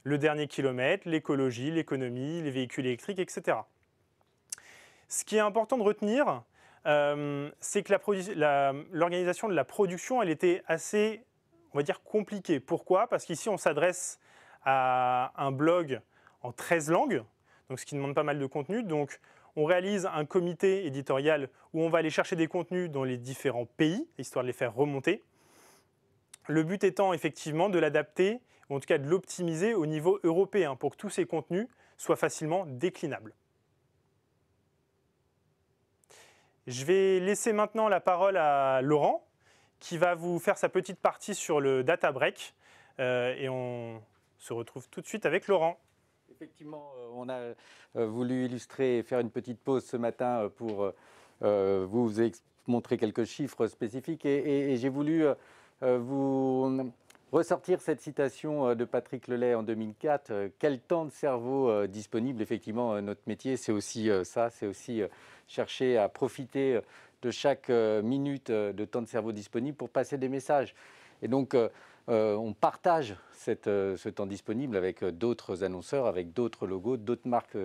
Le dernier kilomètre, l'écologie, l'économie, les véhicules électriques, etc. Ce qui est important de retenir, c'est que l'organisation de la production, elle était assez, on va dire, compliquée. Pourquoi ? Parce qu'ici, on s'adresse à un blog en 13 langues, donc ce qui demande pas mal de contenu. Donc, on réalise un comité éditorial où on va aller chercher des contenus dans les différents pays, histoire de les faire remonter. Le but étant effectivement de l'adapter, ou en tout cas de l'optimiser au niveau européen pour que tous ces contenus soient facilement déclinables. Je vais laisser maintenant la parole à Laurent, qui va vous faire sa petite partie sur le data break. Et on se retrouve tout de suite avec Laurent. Effectivement, on a voulu illustrer et faire une petite pause ce matin pour vous montrer quelques chiffres spécifiques. Et j'ai voulu vous ressortir cette citation de Patrick Lelay en 2004. Quel temps de cerveau disponible. Effectivement, notre métier, c'est aussi ça, c'est aussi chercher à profiter de chaque minute de temps de cerveau disponible pour passer des messages. Et donc, on partage ce temps disponible avec d'autres annonceurs, avec d'autres logos, d'autres marques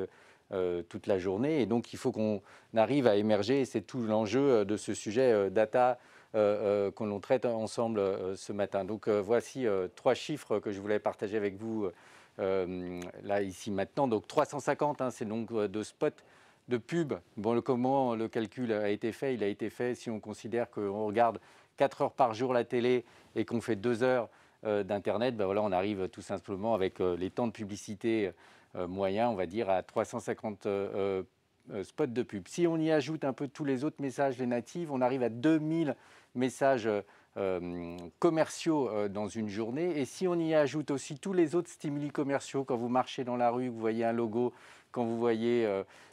toute la journée. Et donc, il faut qu'on arrive à émerger. Et c'est tout l'enjeu de ce sujet data que l'on traite ensemble ce matin. Donc, voici 3 chiffres que je voulais partager avec vous là, ici, maintenant. Donc, 350, c'est le nombre de spots de pub. Bon, comment le calcul a été fait ? Il a été fait si on considère qu'on regarde 4 heures par jour la télé et qu'on fait 2 heures d'Internet, voilà, on arrive tout simplement avec les temps de publicité moyens, on va dire, à 350 spots de pub. Si on y ajoute un peu tous les autres messages, les natives, on arrive à 2000 messages commerciaux dans une journée. Et si on y ajoute aussi tous les autres stimuli commerciaux, quand vous marchez dans la rue, vous voyez un logo, quand vous voyez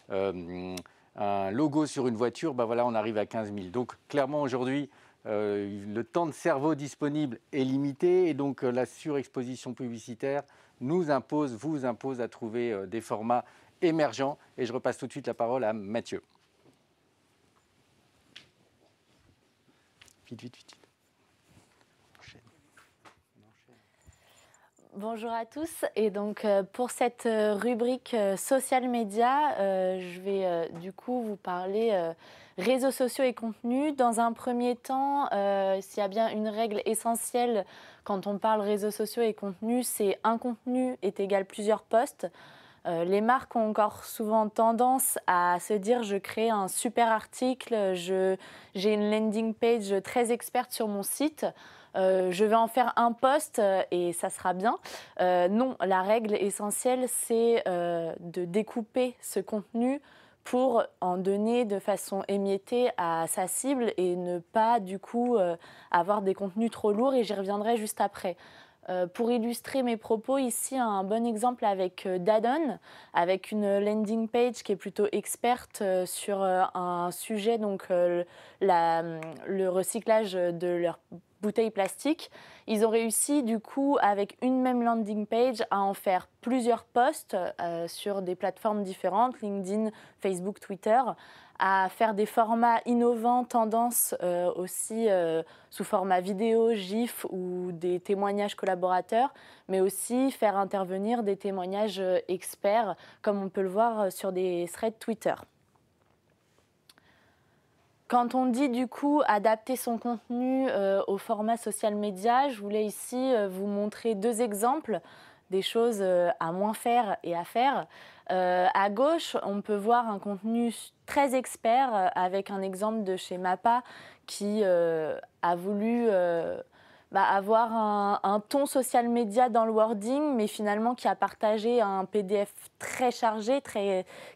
un logo sur une voiture, ben voilà, on arrive à 15 000. Donc clairement aujourd'hui, le temps de cerveau disponible est limité et donc la surexposition publicitaire vous impose à trouver des formats émergents. Et je repasse tout de suite la parole à Mathieu. Vite. Bonjour à tous. Et donc pour cette rubrique social media, je vais du coup vous parler réseaux sociaux et contenus. Dans un premier temps, s'il y a bien une règle essentielle quand on parle réseaux sociaux et contenus, c'est un contenu est égal plusieurs posts. Les marques ont encore souvent tendance à se dire je crée un super article, j'ai une landing page très experte sur mon site, je vais en faire un post et ça sera bien. Non, la règle essentielle c'est de découper ce contenu pour en donner de façon émiettée à sa cible et ne pas du coup avoir des contenus trop lourds, et j'y reviendrai juste après. Pour illustrer mes propos, ici un bon exemple avec Danone, avec une landing page qui est plutôt experte sur un sujet, donc le recyclage de leurs bouteilles plastiques. Ils ont réussi du coup avec une même landing page à en faire plusieurs posts sur des plateformes différentes, LinkedIn, Facebook, Twitter, à faire des formats innovants, tendance aussi sous format vidéo, GIF ou des témoignages collaborateurs, mais aussi faire intervenir des témoignages experts, comme on peut le voir sur des threads Twitter. Quand on dit du coup adapter son contenu au format social media, je voulais ici vous montrer deux exemples des choses à moins faire et à faire. À gauche, on peut voir un contenu très expert avec un exemple de chez Mappa qui a voulu avoir un ton social media dans le wording, mais finalement qui a partagé un PDF très chargé,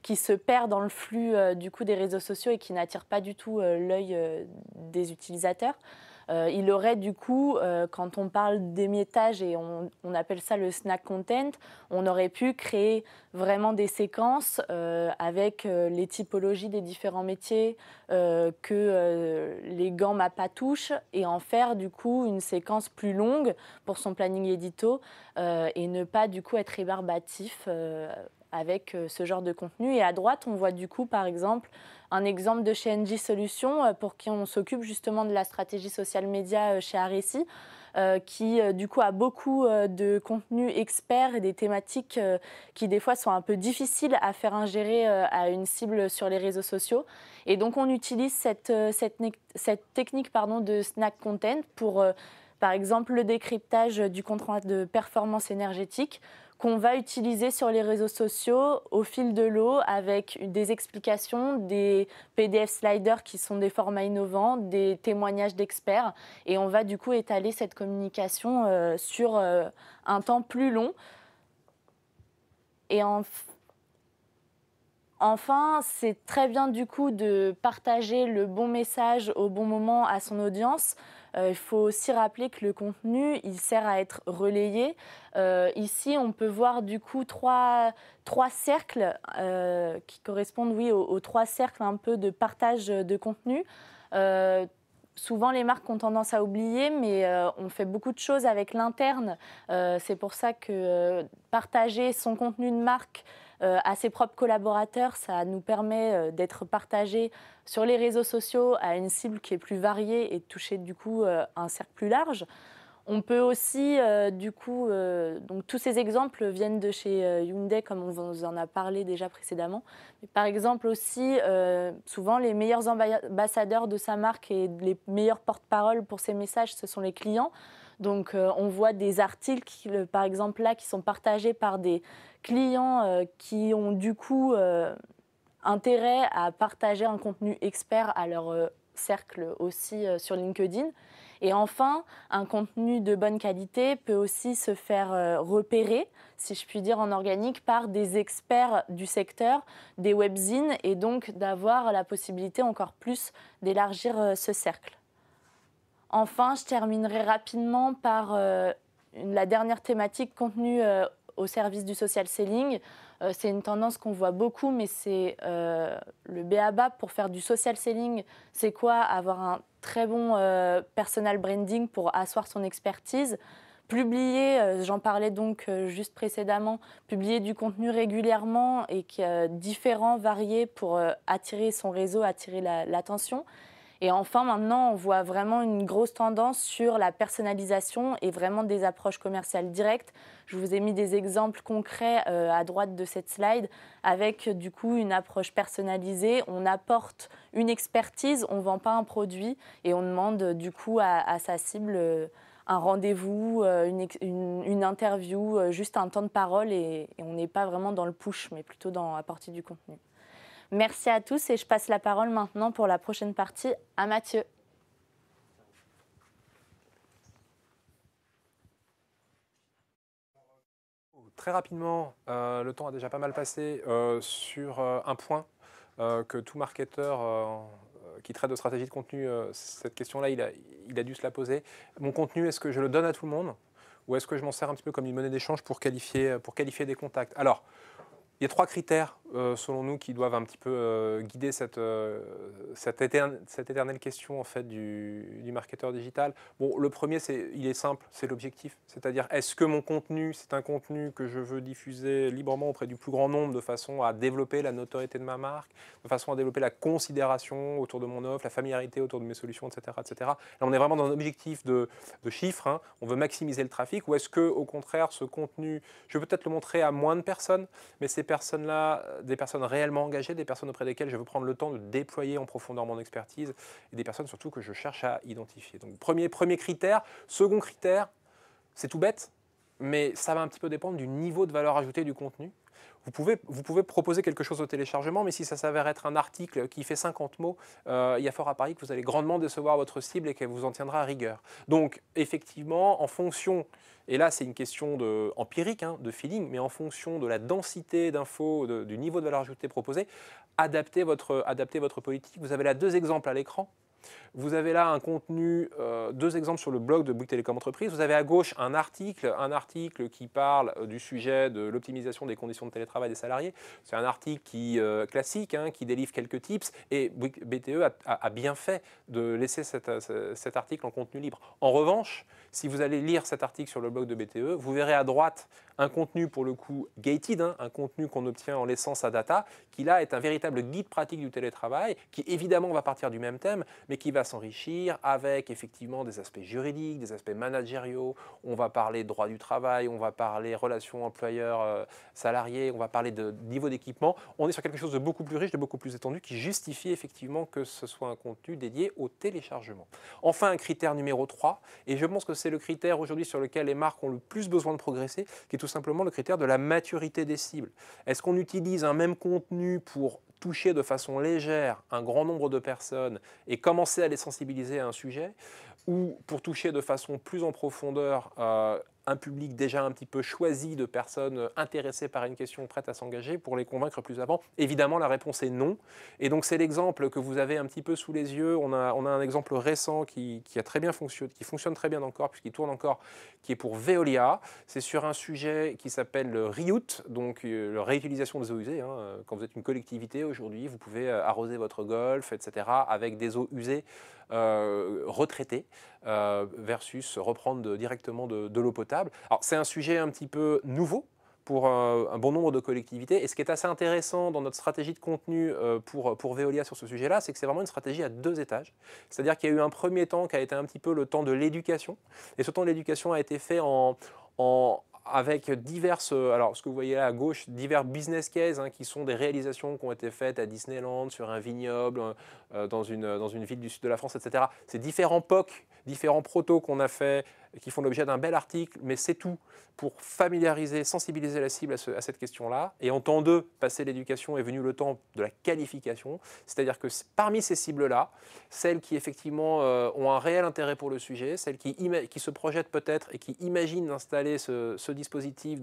qui se perd dans le flux du coup des réseaux sociaux et qui n'attire pas du tout l'œil des utilisateurs. Il aurait du coup, quand on parle d'émiettage et on appelle ça le snack content, on aurait pu créer vraiment des séquences avec les typologies des différents métiers que les gants Mappa touchent et en faire du coup une séquence plus longue pour son planning édito et ne pas du coup être rébarbatif avec ce genre de contenu. Et à droite, on voit du coup par exemple un exemple de chez NJ Solutions pour qui on s'occupe justement de la stratégie social média chez Areci, qui du coup a beaucoup de contenus experts et des thématiques qui des fois sont un peu difficiles à faire ingérer à une cible sur les réseaux sociaux. Et donc on utilise cette technique de snack content pour par exemple le décryptage du contrat de performance énergétique qu'on va utiliser sur les réseaux sociaux au fil de l'eau avec des explications, des PDF sliders qui sont des formats innovants, des témoignages d'experts. Et on va du coup étaler cette communication sur un temps plus long. Et enfin, c'est très bien du coup de partager le bon message au bon moment à son audience. Il faut aussi rappeler que le contenu, il sert à être relayé. Ici, on peut voir du coup trois cercles qui correspondent aux trois cercles un peu de partage de contenu. Souvent, les marques ont tendance à oublier, mais on fait beaucoup de choses avec l'interne. C'est pour ça que partager son contenu de marque à ses propres collaborateurs, ça nous permet d'être partagé sur les réseaux sociaux à une cible qui est plus variée et de toucher du coup un cercle plus large. On peut aussi, donc tous ces exemples viennent de chez Hyundai, comme on vous en a parlé déjà précédemment. Mais par exemple aussi, souvent les meilleurs ambassadeurs de sa marque et les meilleurs porte-parole pour ses messages, ce sont les clients. Donc on voit des articles, par exemple là, qui sont partagés par des clients qui ont du coup intérêt à partager un contenu expert à leur cercle aussi sur LinkedIn. Et enfin, un contenu de bonne qualité peut aussi se faire repérer, si je puis dire en organique, par des experts du secteur, des webzines, et donc d'avoir la possibilité encore plus d'élargir ce cercle. Enfin, je terminerai rapidement par la dernière thématique, contenu au service du social selling. C'est une tendance qu'on voit beaucoup, mais c'est le b.a.-ba pour faire du social selling. C'est quoi? Avoir un très bon personal branding pour asseoir son expertise. Publier, j'en parlais donc juste précédemment, publier du contenu régulièrement et différent, varié pour attirer son réseau, attirer l'attention. Et enfin, maintenant, on voit vraiment une grosse tendance sur la personnalisation et vraiment des approches commerciales directes. Je vous ai mis des exemples concrets à droite de cette slide avec du coup une approche personnalisée. On apporte une expertise, on ne vend pas un produit et on demande du coup à sa cible un rendez-vous, une interview, juste un temps de parole et on n'est pas vraiment dans le push, mais plutôt dans apporter du contenu. Merci à tous et je passe la parole maintenant pour la prochaine partie à Mathieu. Très rapidement, le temps a déjà pas mal passé sur un point que tout marketeur qui traite de stratégie de contenu, cette question-là, il a dû se la poser. Mon contenu, est-ce que je le donne à tout le monde ou est-ce que je m'en sers un petit peu comme une monnaie d'échange pour qualifier des contacts? Alors, il y a 3 critères, selon nous, qui doivent un petit peu guider cette éternelle question en fait, du marketeur digital. Bon, le premier, il est simple, c'est l'objectif. C'est-à-dire, est-ce que mon contenu, c'est un contenu que je veux diffuser librement auprès du plus grand nombre de façon à développer la notoriété de ma marque, de façon à développer la considération autour de mon offre, la familiarité autour de mes solutions, etc. etc. Là, on est vraiment dans un objectif de chiffres. Hein. On veut maximiser le trafic. Ou est-ce que, au contraire, ce contenu, je veux peut-être le montrer à moins de personnes, mais ces personnes-là, des personnes réellement engagées, des personnes auprès desquelles je veux prendre le temps de déployer en profondeur mon expertise et des personnes surtout que je cherche à identifier. Donc premier critère. Second critère, c'est tout bête, mais ça va un petit peu dépendre du niveau de valeur ajoutée du contenu. Vous pouvez proposer quelque chose au téléchargement, mais si ça s'avère être un article qui fait 50 mots, il y a fort à parier que vous allez grandement décevoir votre cible et qu'elle vous en tiendra à rigueur. Donc, effectivement, en fonction, et là c'est une question empirique, hein, de feeling, mais en fonction de la densité d'infos, du niveau de valeur ajoutée proposé, adaptez votre politique. Vous avez là 2 exemples à l'écran. Vous avez là un contenu, 2 exemples sur le blog de Bouygues Télécom Entreprises. Vous avez à gauche un article qui parle du sujet de l'optimisation des conditions de télétravail des salariés. C'est un article classique, hein, qui délivre quelques tips. Et Bouygues BTE a bien fait de laisser cet article en contenu libre. En revanche, si vous allez lire cet article sur le blog de BTE, vous verrez à droite un contenu pour le coup gated, hein, un contenu qu'on obtient en laissant sa data, qui là est un véritable guide pratique du télétravail, qui évidemment va partir du même thème, mais qui va s'enrichir avec effectivement des aspects juridiques, des aspects managériaux. On va parler droit du travail, on va parler relations employeurs-salariés, on va parler de niveau d'équipement. On est sur quelque chose de beaucoup plus riche, de beaucoup plus étendu, qui justifie effectivement que ce soit un contenu dédié au téléchargement. Enfin, un critère numéro 3, et je pense que c'est le critère aujourd'hui sur lequel les marques ont le plus besoin de progresser, qui est tout simplement le critère de la maturité des cibles. Est-ce qu'on utilise un même contenu pour toucher de façon légère un grand nombre de personnes et commencer à les sensibiliser à un sujet, ou pour toucher de façon plus en profondeur un public déjà un petit peu choisi de personnes intéressées par une question, prêtes à s'engager, pour les convaincre plus avant? Évidemment, la réponse est non. Et donc, c'est l'exemple que vous avez un petit peu sous les yeux. On a un exemple récent qui a très bien fonctionné, qui fonctionne très bien encore, puisqu'il tourne encore, qui est pour Veolia. C'est sur un sujet qui s'appelle le reuse, donc la réutilisation des eaux usées. Hein. Quand vous êtes une collectivité aujourd'hui, vous pouvez arroser votre golf, etc., avec des eaux usées retraitées, versus reprendre directement de l'eau potable. Alors, c'est un sujet un petit peu nouveau pour un bon nombre de collectivités. Et ce qui est assez intéressant dans notre stratégie de contenu pour Veolia sur ce sujet-là, c'est que c'est vraiment une stratégie à 2 étages. C'est-à-dire qu'il y a eu un premier temps qui a été un petit peu le temps de l'éducation. Et ce temps de l'éducation a été fait avec diverses, alors ce que vous voyez là à gauche, divers business cases, hein, qui sont des réalisations qui ont été faites à Disneyland, sur un vignoble, dans une ville du sud de la France, etc. C'est différents POC, différents protos qu'on a fait, qui font l'objet d'un bel article, mais c'est tout pour familiariser, sensibiliser la cible à cette question-là. Et en temps 2, passer l'éducation, est venu le temps de la qualification, c'est-à-dire que parmi ces cibles-là, celles qui effectivement ont un réel intérêt pour le sujet, celles qui se projettent peut-être et qui imaginent d'installer ce dispositif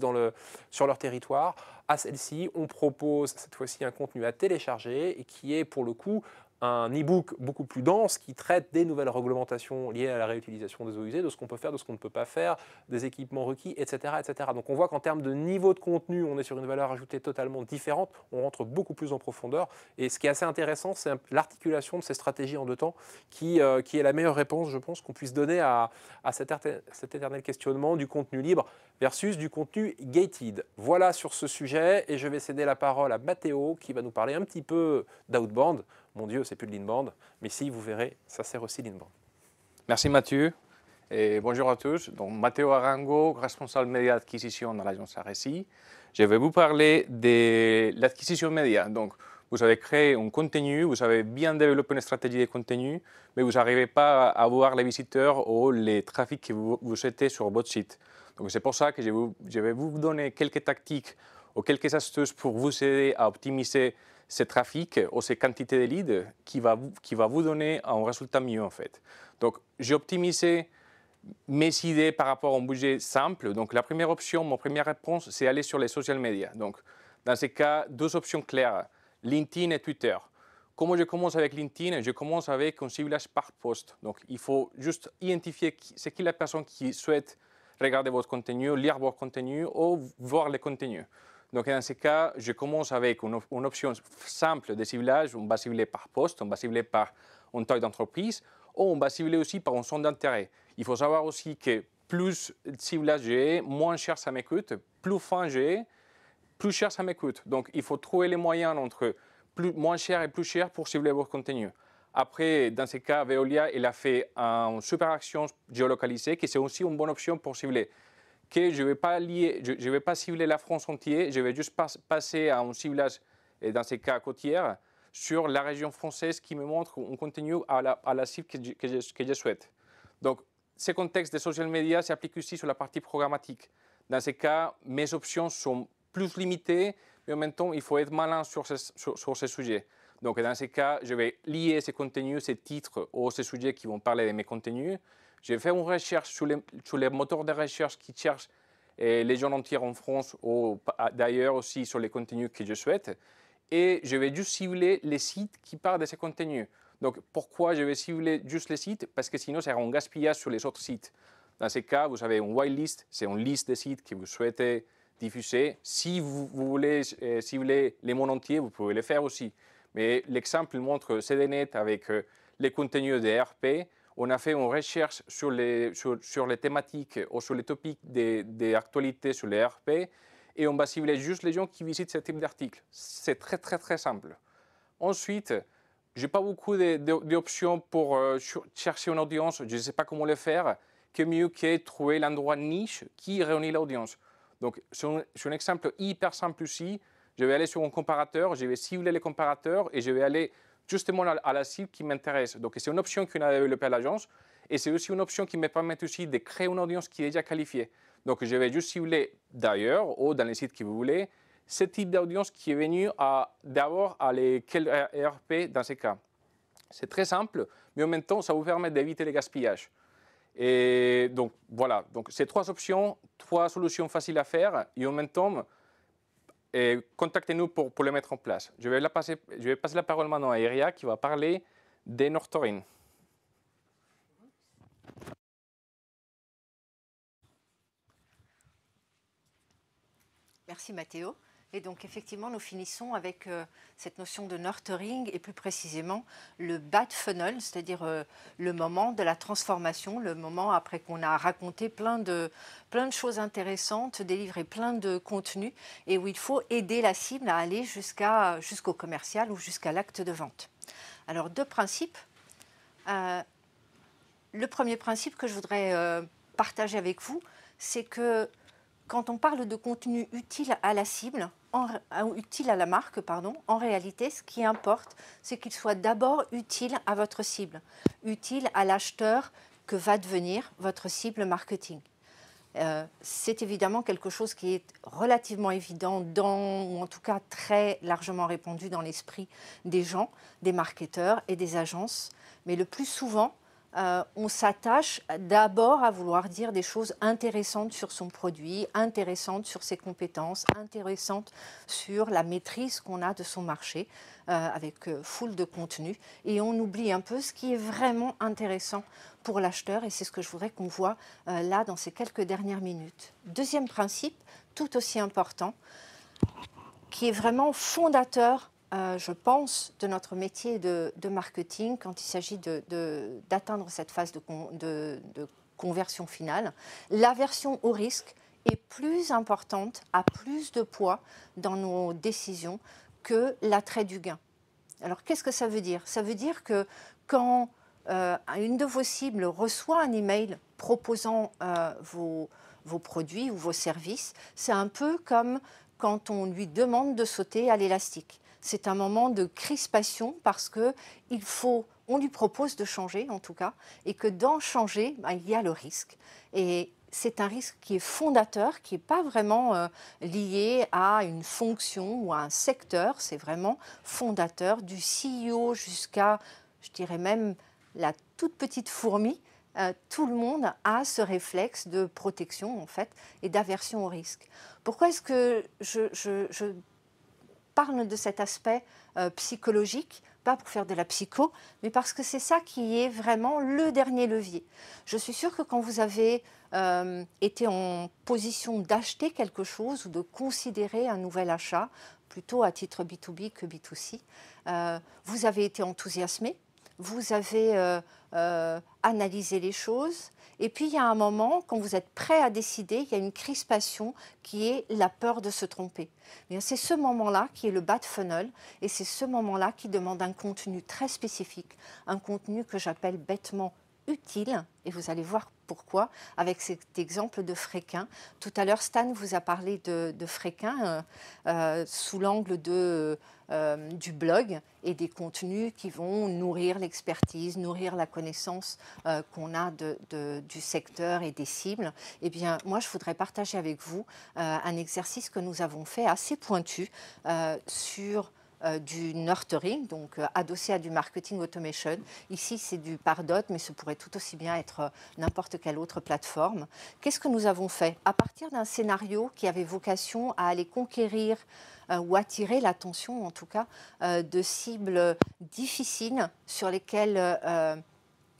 sur leur territoire, à celles-ci, on propose cette fois-ci un contenu à télécharger et qui est pour le coup un e-book beaucoup plus dense qui traite des nouvelles réglementations liées à la réutilisation des eaux usées, de ce qu'on peut faire, de ce qu'on ne peut pas faire, des équipements requis, etc., etc. Donc on voit qu'en termes de niveau de contenu, on est sur une valeur ajoutée totalement différente, on rentre beaucoup plus en profondeur. Et ce qui est assez intéressant, c'est l'articulation de ces stratégies en 2 temps qui est la meilleure réponse, je pense, qu'on puisse donner à cet éternel questionnement du contenu libre versus du contenu gated. Voilà sur ce sujet, et je vais céder la parole à Matteo qui va nous parler un petit peu d'outbound. Mon Dieu, c'est plus de l'inbound, mais si, vous verrez, ça sert aussi l'inbound. Merci Mathieu, et bonjour à tous. Donc, Matteo Arango, responsable média acquisition dans l'agence RSI. Je vais vous parler de l'acquisition média. Donc, vous avez créé un contenu, vous avez bien développé une stratégie de contenu, mais vous n'arrivez pas à avoir les visiteurs ou les trafics que vous souhaitez sur votre site. Donc, c'est pour ça que je vais vous donner quelques tactiques ou quelques astuces pour vous aider à optimiser ces trafics ou ces quantités de leads qui va vous donner un résultat mieux en fait. Donc, j'ai optimisé mes idées par rapport à un budget simple. Donc, la première option, ma première réponse, c'est aller sur les social media. Donc, dans ce cas, 2 options claires, LinkedIn et Twitter. Comment je commence avec LinkedIn? Je commence avec un ciblage par post. Donc, il faut juste identifier c'est qui la personne qui souhaite regarder votre contenu, lire votre contenu ou voir les contenus. Donc, dans ce cas, je commence avec une option simple de ciblage. On va cibler par poste, on va cibler par une taille d'entreprise, ou on va cibler aussi par un centre d'intérêt. Il faut savoir aussi que plus de ciblage j'ai, moins cher ça me coûte, plus fin j'ai, plus cher ça me coûte. Donc, il faut trouver les moyens entre moins cher et plus cher pour cibler votre contenu. Après, dans ce cas, Veolia, il a fait une super action géolocalisée, qui c'est aussi une bonne option pour cibler. Que je ne vais pas cibler la France entière, je vais juste passer à un ciblage, et dans ces cas côtières, sur la région française qui me montre un contenu à la cible que je souhaite. Donc, ce contexte de social media s'applique aussi sur la partie programmatique. Dans ces cas, mes options sont plus limitées, mais en même temps, il faut être malin sur ces sujets. Donc, dans ces cas, je vais lier ces contenus, ces titres ou ces sujets qui vont parler de mes contenus. Je vais faire une recherche sur les moteurs de recherche qui cherchent les gens entiers en France ou d'ailleurs aussi sur les contenus que je souhaite. Et je vais juste cibler les sites qui parlent de ces contenus. Donc, pourquoi je vais cibler juste les sites? Parce que sinon, ça sera un gaspillage sur les autres sites. Dans ces cas, vous avez une whitelist, c'est une liste de sites que vous souhaitez diffuser. Si vous voulez cibler les mondes entiers, vous pouvez le faire aussi. Mais l'exemple montre CDNet avec les contenus de RP. On a fait une recherche sur les thématiques ou sur les topics d'actualité sur les RP et on va cibler juste les gens qui visitent ce type d'articles. C'est très, très, très simple. Ensuite, je n'ai pas beaucoup d'options pour chercher une audience. Je ne sais pas comment le faire. Que mieux que trouver l'endroit niche qui réunit l'audience. Donc, c'est un exemple hyper simple aussi. Je vais aller sur un comparateur, je vais cibler les comparateurs et je vais aller justement à la cible qui m'intéresse. Donc, c'est une option qu'on a développée à l'agence et c'est aussi une option qui me permet aussi de créer une audience qui est déjà qualifiée. Donc, je vais juste cibler d'ailleurs ou dans les sites que vous voulez ce type d'audience qui est venu d'abord à quel ERP dans ces cas. C'est très simple, mais en même temps, ça vous permet d'éviter les gaspillages. Et donc, voilà. Donc, c'est 3 options, 3 solutions faciles à faire et en même temps, contactez-nous pour les mettre en place. Je vais passer la parole maintenant à Iria qui va parler des Nortorin. Merci Matteo. Et donc effectivement, nous finissons avec cette notion de nurturing et plus précisément le bad funnel, c'est-à-dire le moment de la transformation, le moment après qu'on a raconté plein de choses intéressantes, délivré plein de contenus et où il faut aider la cible à aller jusqu'au commercial ou jusqu'à l'acte de vente. Alors 2 principes. Le premier principe que je voudrais partager avec vous, c'est que quand on parle de contenu utile à la cible, utile à la marque, en réalité, ce qui importe, c'est qu'il soit d'abord utile à votre cible, utile à l'acheteur que va devenir votre cible marketing. C'est évidemment quelque chose qui est relativement évident ou en tout cas très largement répandu dans l'esprit des gens, des marketeurs et des agences. Mais le plus souvent, on s'attache d'abord à vouloir dire des choses intéressantes sur son produit, intéressantes sur ses compétences, intéressantes sur la maîtrise qu'on a de son marché, avec foule de contenu. Et on oublie un peu ce qui est vraiment intéressant pour l'acheteur, et c'est ce que je voudrais qu'on voit là dans ces quelques dernières minutes. Deuxième principe, tout aussi important, qui est vraiment fondateur, je pense, de notre métier de marketing quand il s'agit d'atteindre cette phase de conversion finale. L'aversion au risque est plus importante, a plus de poids dans nos décisions que l'attrait du gain. Alors, qu'est-ce que ça veut dire? Ça veut dire que quand une de vos cibles reçoit un email proposant vos produits ou vos services, c'est un peu comme quand on lui demande de sauter à l'élastique. C'est un moment de crispation parce on lui propose de changer en tout cas, et que dans changer, il y a le risque. Et c'est un risque qui est fondateur, qui n'est pas vraiment lié à une fonction ou à un secteur, c'est vraiment fondateur du CEO jusqu'à, je dirais même, la toute petite fourmi. Tout le monde a ce réflexe de protection en fait et d'aversion au risque. Pourquoi est-ce que je parle de cet aspect psychologique, pas pour faire de la psycho, mais parce que c'est ça qui est vraiment le dernier levier. Je suis sûre que quand vous avez été en position d'acheter quelque chose ou de considérer un nouvel achat, plutôt à titre B2B que B2C, vous avez été enthousiasmé, vous avez analysé les choses, et puis il y a un moment, quand vous êtes prêt à décider, il y a une crispation qui est la peur de se tromper. C'est ce moment-là qui est le bas de funnel, et c'est ce moment-là qui demande un contenu très spécifique, un contenu que j'appelle bêtement utile, et vous allez voir pourquoi, avec cet exemple de Fréquin. Tout à l'heure, Stan vous a parlé de Fréquin sous l'angle du blog et des contenus qui vont nourrir l'expertise, nourrir la connaissance qu'on a du secteur et des cibles. Eh bien, moi, je voudrais partager avec vous un exercice que nous avons fait assez pointu sur du nurturing, donc adossé à du marketing automation. Ici, c'est du Pardot, mais ce pourrait tout aussi bien être n'importe quelle autre plateforme. Qu'est-ce que nous avons fait? À partir d'un scénario qui avait vocation à aller conquérir ou attirer l'attention, en tout cas, de cibles difficiles sur lesquelles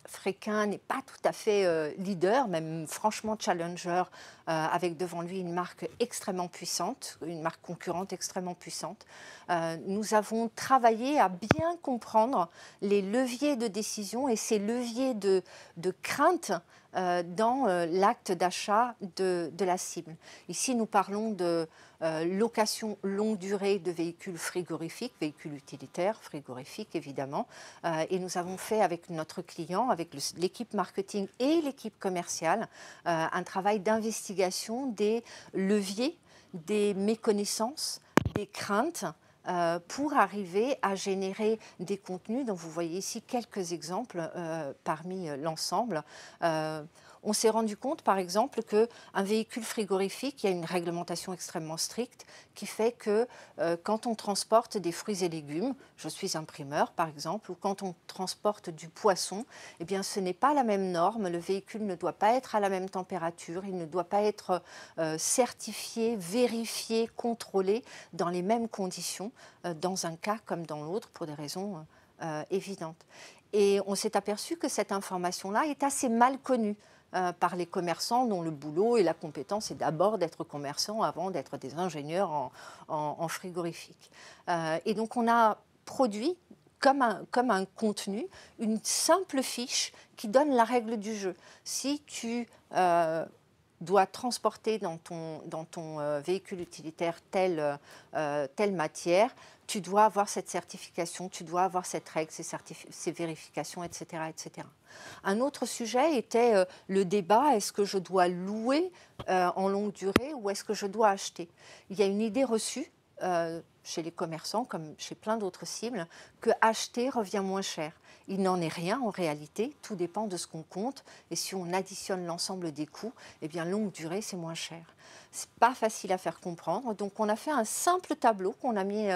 Fréquin n'est pas tout à fait leader, même franchement challenger, avec devant lui une marque extrêmement puissante, une marque concurrente extrêmement puissante. Nous avons travaillé à bien comprendre les leviers de décision et ces leviers de crainte dans l'acte d'achat de la cible. Ici, nous parlons de location longue durée de véhicules frigorifiques, véhicules utilitaires, frigorifiques évidemment. Et nous avons fait avec notre client, avec l'équipe marketing et l'équipe commerciale, un travail d'investigation des leviers, des méconnaissances, des craintes, pour arriver à générer des contenus dont vous voyez ici quelques exemples parmi l'ensemble. On s'est rendu compte, par exemple, qu'un véhicule frigorifique, il y a une réglementation extrêmement stricte qui fait que quand on transporte des fruits et légumes, je suis imprimeur par exemple, ou quand on transporte du poisson, eh bien, ce n'est pas la même norme. Le véhicule ne doit pas être à la même température, il ne doit pas être certifié, vérifié, contrôlé dans les mêmes conditions, dans un cas comme dans l'autre, pour des raisons évidentes. Et on s'est aperçu que cette information-là est assez mal connue par les commerçants dont le boulot et la compétence est d'abord d'être commerçants avant d'être des ingénieurs en frigorifique. Et donc on a produit comme un contenu une simple fiche qui donne la règle du jeu. Si tu dois transporter dans ton véhicule utilitaire telle matière, tu dois avoir cette certification, tu dois avoir cette règle, ces vérifications, etc., etc. Un autre sujet était le débat, est-ce que je dois louer en longue durée ou est-ce que je dois acheter? Il y a une idée reçue chez les commerçants, comme chez plein d'autres cibles, que acheter revient moins cher. Il n'en est rien en réalité, tout dépend de ce qu'on compte. Et si on additionne l'ensemble des coûts, eh bien longue durée, c'est moins cher. C'est pas facile à faire comprendre. Donc on a fait un simple tableau qu'on a mis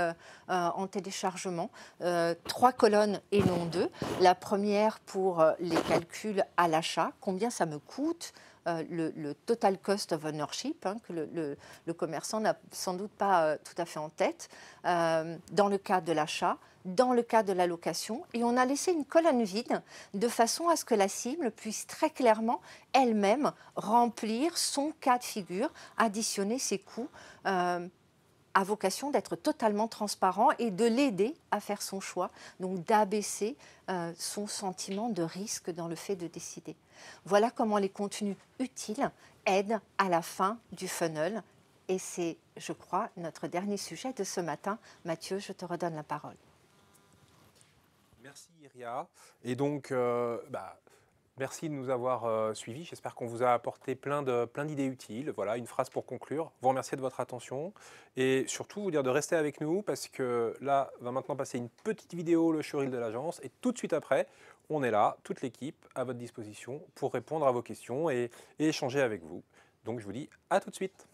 en téléchargement, 3 colonnes et non 2. La première pour les calculs à l'achat, combien ça me coûte, le total cost of ownership, que le commerçant n'a sans doute pas tout à fait en tête, dans le cas de l'achat, dans le cas de la location. Et on a laissé une colonne vide de façon à ce que la cible puisse très clairement elle-même remplir son cas de figure, additionner ses coûts, à vocation d'être totalement transparent et de l'aider à faire son choix, donc d'abaisser son sentiment de risque dans le fait de décider. Voilà comment les contenus utiles aident à la fin du funnel. Et c'est, je crois, notre dernier sujet de ce matin. Mathieu, je te redonne la parole. Merci Iria. Et donc, merci de nous avoir suivis. J'espère qu'on vous a apporté plein d'idées utiles. Voilà, une phrase pour conclure. Vous remercier de votre attention et surtout vous dire de rester avec nous parce que là va maintenant passer une petite vidéo, le showreel de l'agence, et tout de suite après, on est là, toute l'équipe à votre disposition pour répondre à vos questions et échanger avec vous. Donc je vous dis à tout de suite.